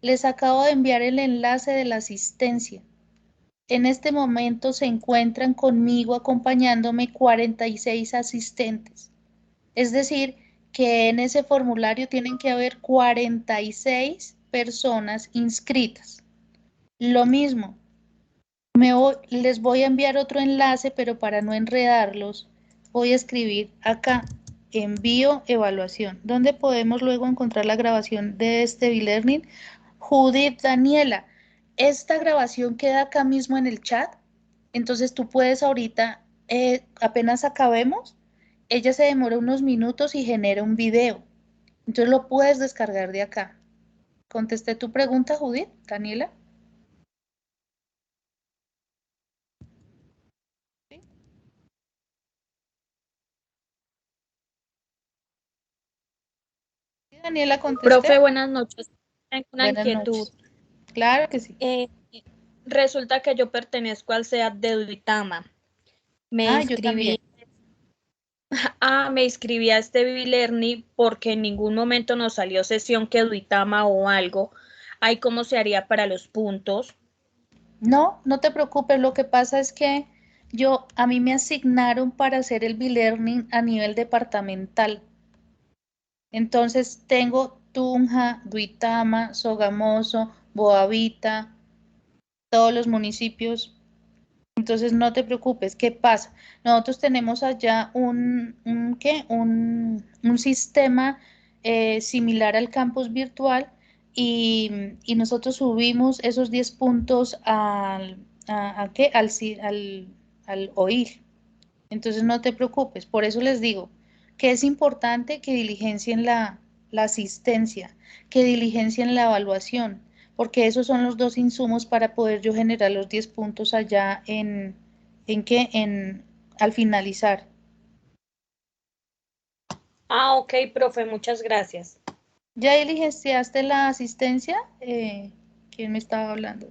les acabo de enviar el enlace de la asistencia. En este momento se encuentran conmigo acompañándome 46 asistentes. Es decir, que en ese formulario tienen que haber 46 personas inscritas. Lo mismo, les voy a enviar otro enlace, pero para no enredarlos, voy a escribir acá, envío evaluación. ¿Dónde podemos luego encontrar la grabación de este B-Learning? Judith Daniela, esta grabación queda acá mismo en el chat, entonces tú puedes ahorita, apenas acabemos, ella se demora unos minutos y genera un video, entonces lo puedes descargar de acá. ¿Contesté tu pregunta, Judith, Daniela? ¿Sí, Daniela, contesté? Profe, buenas noches. Tengo una Buenas inquietud. noches. Claro que sí. Resulta que yo pertenezco al SEAT de Duitama. Yo también. Me inscribí a este B-Learning porque en ningún momento nos salió sesión que Duitama o algo. Ahí, ¿cómo se haría para los puntos? No, no te preocupes. Lo que pasa es que a mí me asignaron para hacer el B-Learning a nivel departamental. Entonces tengo Tunja, Duitama, Sogamoso, Boavita, todos los municipios. Entonces no te preocupes. ¿Qué pasa? Nosotros tenemos allá un sistema similar al campus virtual y nosotros subimos esos 10 puntos al OIR. Entonces no te preocupes. Por eso les digo que es importante que diligencien la la asistencia, que diligencien la evaluación, porque esos son los dos insumos para poder yo generar los 10 puntos allá al finalizar. Ah, ok, profe, muchas gracias. ¿Ya diligenciaste la asistencia? ¿Quién me estaba hablando?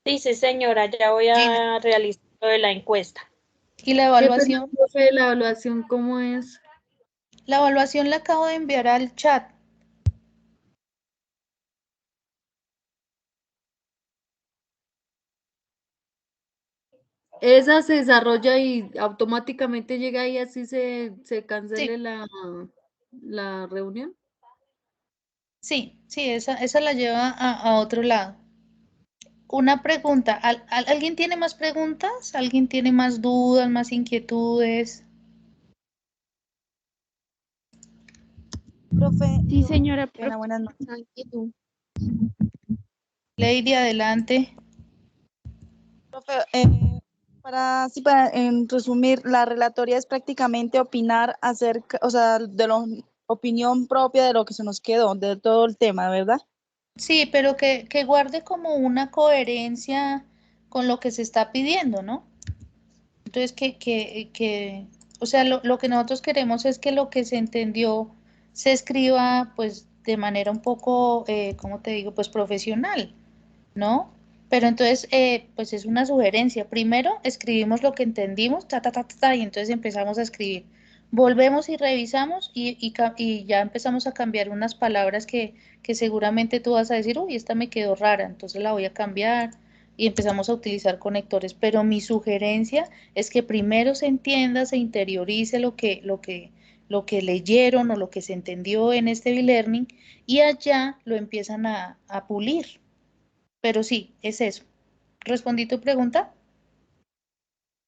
Sí, sí, señora, ya voy a realizar lo de la encuesta. ¿Y la ¿Qué pena, evaluación? profe, la evaluación cómo es? La evaluación la acabo de enviar al chat. Esa se desarrolla y automáticamente llega y así se cancele Sí. la reunión. Sí, esa la lleva a otro lado. Una pregunta, ¿alguien tiene más preguntas? ¿Alguien tiene más dudas, más inquietudes? Profe, Sí, señora, pena, profe. buenas noches. Lady, adelante. Profe, en resumir, la relatoría es prácticamente opinar acerca, o sea, de la opinión propia de lo que se nos quedó, de todo el tema, ¿verdad? Sí, pero que guarde como una coherencia con lo que se está pidiendo, ¿no? Entonces, o sea, lo que nosotros queremos es que lo que se entendió se escriba, pues, de manera un poco, ¿cómo te digo? Pues profesional, ¿no? Pero entonces, pues es una sugerencia. Primero escribimos lo que entendimos, y entonces empezamos a escribir. Volvemos y revisamos y ya empezamos a cambiar unas palabras que seguramente tú vas a decir, uy, esta me quedó rara, entonces la voy a cambiar y empezamos a utilizar conectores. Pero mi sugerencia es que primero se entienda, se interiorice lo que leyeron o lo que se entendió en este e-learning y allá lo empiezan a pulir. Pero sí, es eso. ¿Respondí tu pregunta?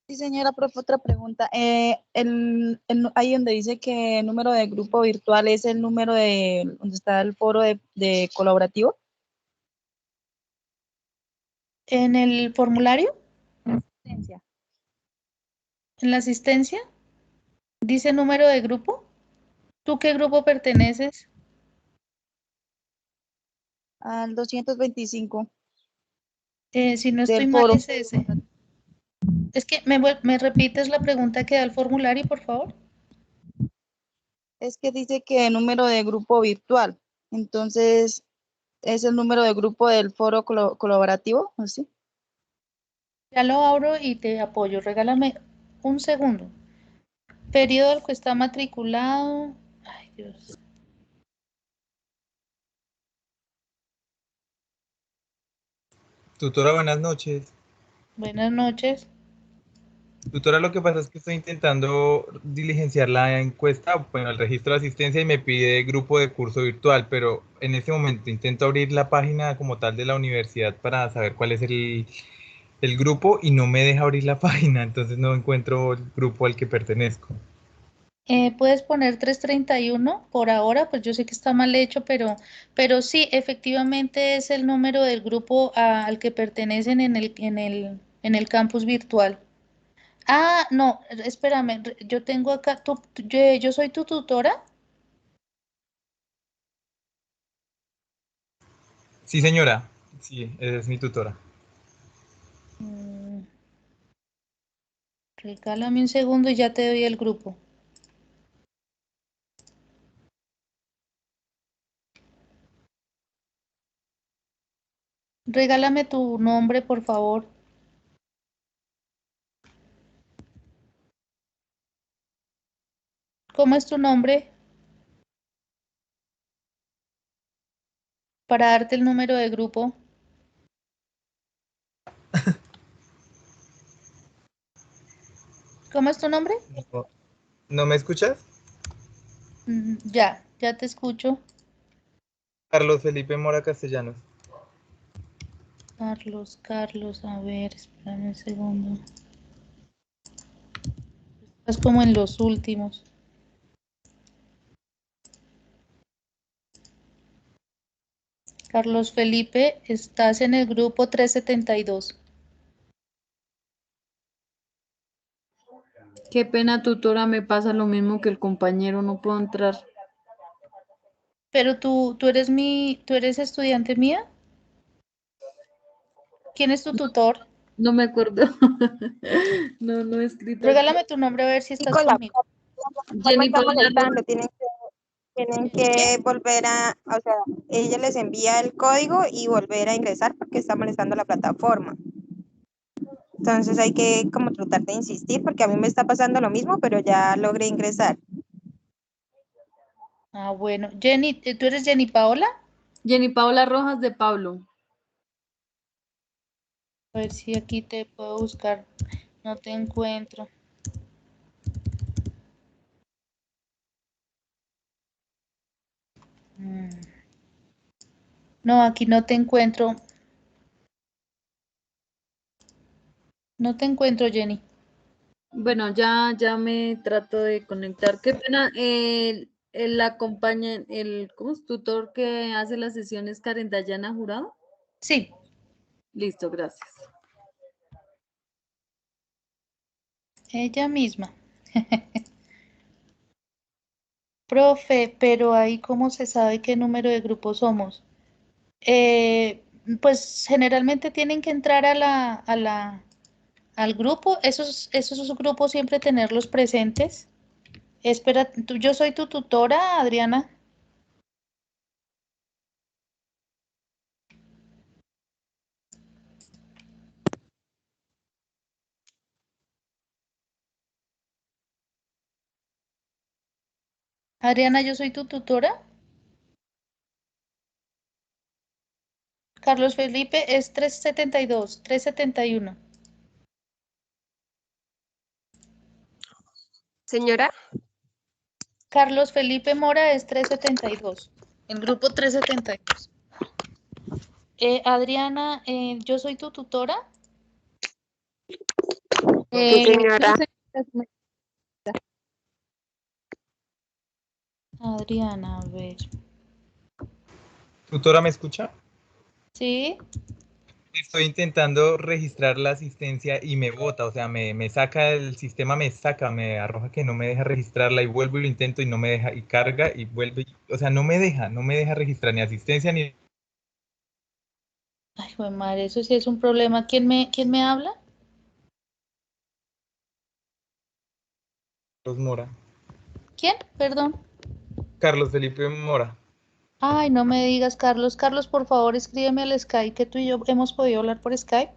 Sí, señora, profe, otra pregunta. Ahí donde dice que el número de grupo virtual es el número de donde está el foro de colaborativo. ¿En el formulario? Asistencia. ¿En la asistencia? ¿Dice número de grupo? ¿Tú qué grupo perteneces? Al 225 Si no estoy del mal, foro. es ese. Es que me repites la pregunta que da el formulario, por favor. Es que dice que el número de grupo virtual. Entonces, es el número de grupo del foro colaborativo, ¿así? Ya lo abro y te apoyo. Regálame un segundo. Periodo al que está matriculado. Ay, Dios. Tutora, buenas noches. Buenas noches. Tutora, lo que pasa es que estoy intentando diligenciar la encuesta, bueno, el registro de asistencia y me pide grupo de curso virtual, pero en este momento intento abrir la página como tal de la universidad para saber cuál es el grupo y no me deja abrir la página, entonces no encuentro el grupo al que pertenezco. Puedes poner 331 por ahora, pues yo sé que está mal hecho, pero sí, efectivamente es el número del grupo al que pertenecen en el campus virtual. Ah, no, espérame, yo tengo acá, yo soy tu tutora. Sí, señora, sí, es mi tutora. Mm, regálame un segundo y ya te doy el grupo. Regálame tu nombre, por favor. ¿Cómo es tu nombre? Para darte el número de grupo. ¿Cómo es tu nombre? No, ¿no me escuchas? Ya te escucho. Carlos Felipe Mora Castellanos. Carlos, a ver, espérame un segundo. Estás como en los últimos. Carlos Felipe, estás en el grupo 372. Qué pena, tutora, me pasa lo mismo que el compañero, no puedo entrar. Pero tú eres estudiante mía. ¿Quién es tu tutor? No me acuerdo. No he escrito. Regálame tu nombre a ver si estás conmigo. Jenny está Paula molestando, tienen que volver o sea, ella les envía el código y volver a ingresar porque está molestando la plataforma. Entonces hay que como tratar de insistir porque a mí me está pasando lo mismo, pero ya logré ingresar. Ah, bueno. Jenny, ¿tú eres Jenny Paola? Jenny Paula Rojas de Pablo. A ver si aquí te puedo buscar. No te encuentro. No, aquí no te encuentro. No te encuentro, Jenny. Bueno, ya me trato de conectar. Qué pena, el acompaña, ¿cómo es? Tutor que hace las sesiones, Karen Dayana Jurado. Sí. Listo, gracias. Ella misma. Profe, pero ahí cómo se sabe qué número de grupo somos. Pues generalmente tienen que entrar al grupo. Esos grupos siempre tenerlos presentes. Espera, yo soy tu tutora, Adriana. Adriana, yo soy tu tutora. Carlos Felipe es 372, 371. Señora. Carlos Felipe Mora es 372. El grupo 372. Adriana, yo soy tu tutora. Señora. Adriana, a ver. ¿Tutora me escucha? Sí. Estoy intentando registrar la asistencia y me bota, o sea, me saca el sistema, me arroja que no me deja registrarla y vuelvo y lo intento y no me deja y carga y vuelve, o sea, no me deja registrar ni asistencia ni... Ay, joder, madre, eso sí es un problema. ¿Quién me habla? Carlos Mora. ¿Quién? Perdón. Carlos Felipe Mora. Ay, no me digas, Carlos. Carlos, por favor, escríbeme al Skype, que tú y yo hemos podido hablar por Skype.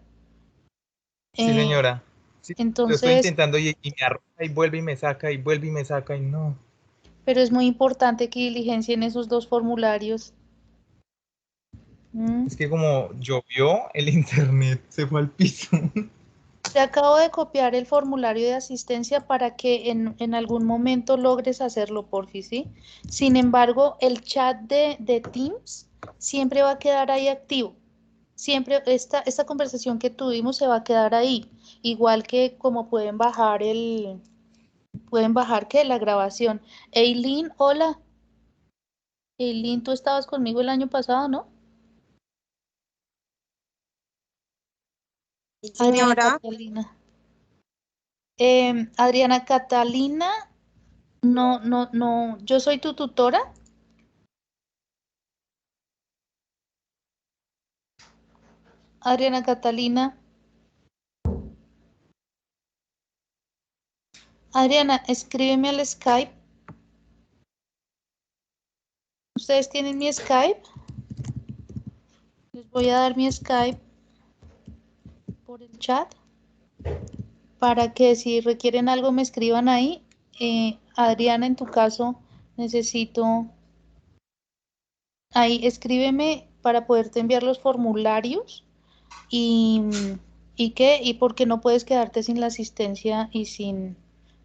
Sí, señora. Sí, lo estoy Entonces, intentando y me arroja y vuelve y me saca y vuelve y me saca y no. pero es muy importante que diligencien esos dos formularios. Es que como llovió, el internet se fue al piso. Te acabo de copiar el formulario de asistencia para que en algún momento logres hacerlo, porfis, ¿sí? Sin embargo, el chat de Teams siempre va a quedar ahí activo. Siempre esta conversación que tuvimos se va a quedar ahí. Igual que como pueden bajar ¿qué? La grabación. Eileen, hola. Eileen, tú estabas conmigo el año pasado, ¿no? Adriana Señora. Catalina. Adriana Catalina, no, yo soy tu tutora. Adriana Catalina. Adriana, escríbeme al Skype. ¿Ustedes tienen mi Skype? Les voy a dar mi Skype por el chat para que si requieren algo me escriban ahí. Adriana, en tu caso, necesito... Ahí escríbeme para poderte enviar los formularios y qué, y porque no puedes quedarte sin la asistencia y sin...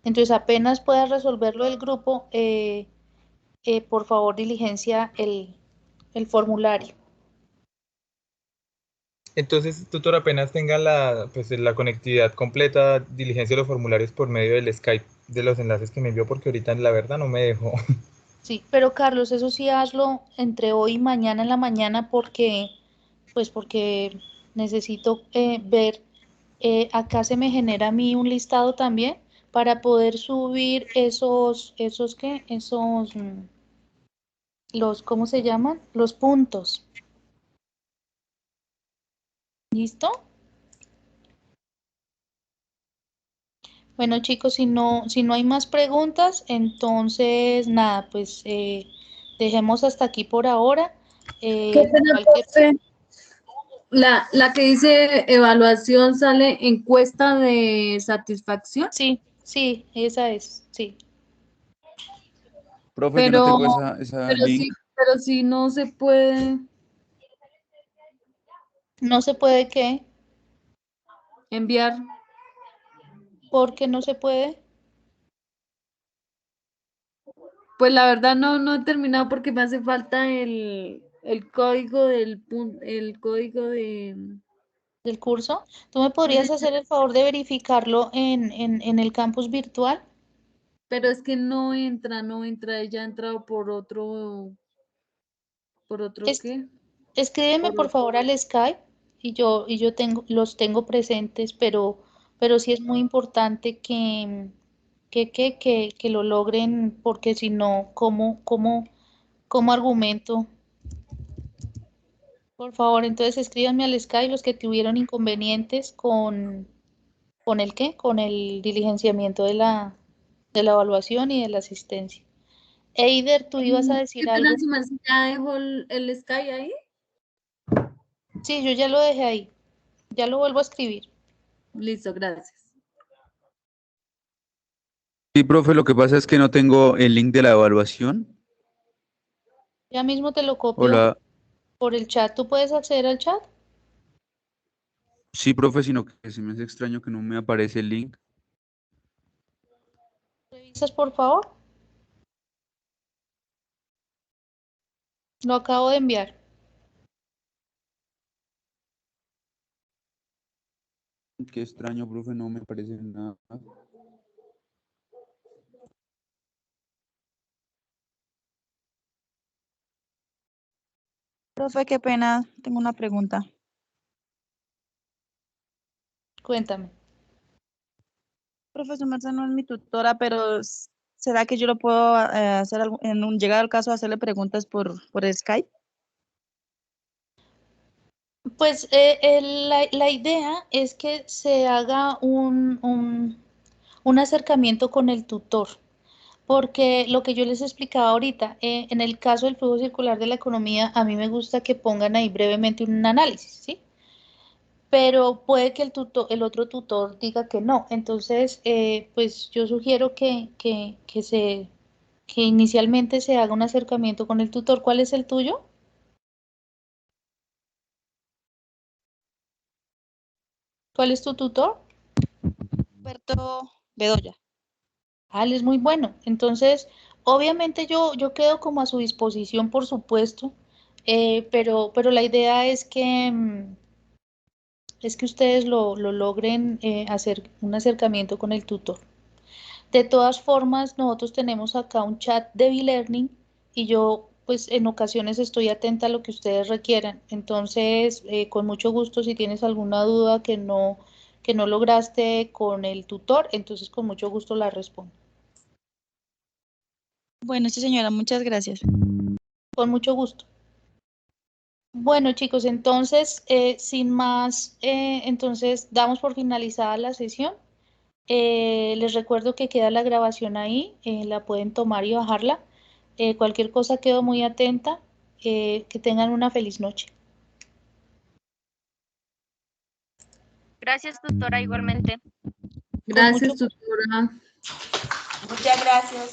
Entonces apenas puedas resolverlo del grupo, por favor diligencia el formulario. Entonces, tutor, apenas tenga la conectividad completa, diligencia los formularios por medio del Skype de los enlaces que me envió, porque ahorita la verdad no me dejó. Sí, pero Carlos, eso sí hazlo entre hoy y mañana en la mañana porque necesito ver, acá se me genera a mí un listado también para poder subir esos ¿cómo se llaman? Los puntos. ¿Listo? Bueno, chicos, si no hay más preguntas, entonces nada, pues dejemos hasta aquí por ahora. Qué pena, Cualquier... profe. La que dice evaluación sale encuesta de satisfacción. Sí, sí, esa es, sí. Profe, yo no tengo esa pero link. sí, pero si no se puede ¿No se puede qué? enviar. ¿Por qué no se puede? Pues la verdad no he terminado porque me hace falta el código el código del curso. ¿Tú me podrías hacer el favor de verificarlo en el campus virtual? Pero es que no entra, ella ha entrado por otro ¿qué? Escríbeme por favor al Skype y yo los tengo presentes, pero sí es muy importante que lo logren, porque si no, ¿cómo argumento? Por favor, entonces escríbanme al Skype los que tuvieron inconvenientes con el qué, con el diligenciamiento de la evaluación y de la asistencia. Eider, tú ibas a decir ¿Qué algo. pena, su merced, ya dejó el Sky ahí? Sí, yo ya lo dejé ahí. Ya lo vuelvo a escribir. Listo, gracias. Sí, profe, lo que pasa es que no tengo el link de la evaluación. Ya mismo te lo copio Hola. por el chat. ¿Tú puedes acceder al chat? Sí, profe, sino que se me hace extraño que no me aparece el link. ¿Revisas, por favor? Lo acabo de enviar. Qué extraño, profe, no me aparece nada. Profe, qué pena, tengo una pregunta. Cuéntame. Profesor Marta no es mi tutora, pero ¿será que yo lo puedo hacer llegar al caso de hacerle preguntas por Skype? Pues la idea es que se haga un acercamiento con el tutor, porque lo que yo les explicaba ahorita, en el caso del flujo circular de la economía, a mí me gusta que pongan ahí brevemente un análisis, ¿sí? Pero puede que el otro tutor diga que no. Entonces, pues yo sugiero que inicialmente se haga un acercamiento con el tutor. ¿Cuál es el tuyo? ¿Cuál es tu tutor? Roberto Bedoya. Ah, él es muy bueno. Entonces, obviamente yo quedo como a su disposición, por supuesto, pero la idea es que ustedes lo logren hacer un acercamiento con el tutor. De todas formas, nosotros tenemos acá un chat de B-Learning y yo pues en ocasiones estoy atenta a lo que ustedes requieran. Entonces, con mucho gusto, si tienes alguna duda que no lograste con el tutor, entonces con mucho gusto la respondo. Bueno, sí, señora, muchas gracias. Con mucho gusto. Bueno, chicos, entonces, sin más, entonces damos por finalizada la sesión. Les recuerdo que queda la grabación ahí, la pueden tomar y bajarla. Cualquier cosa quedo muy atenta. Que tengan una feliz noche. Gracias, tutora, igualmente. Gracias, tutora. Muchas gracias.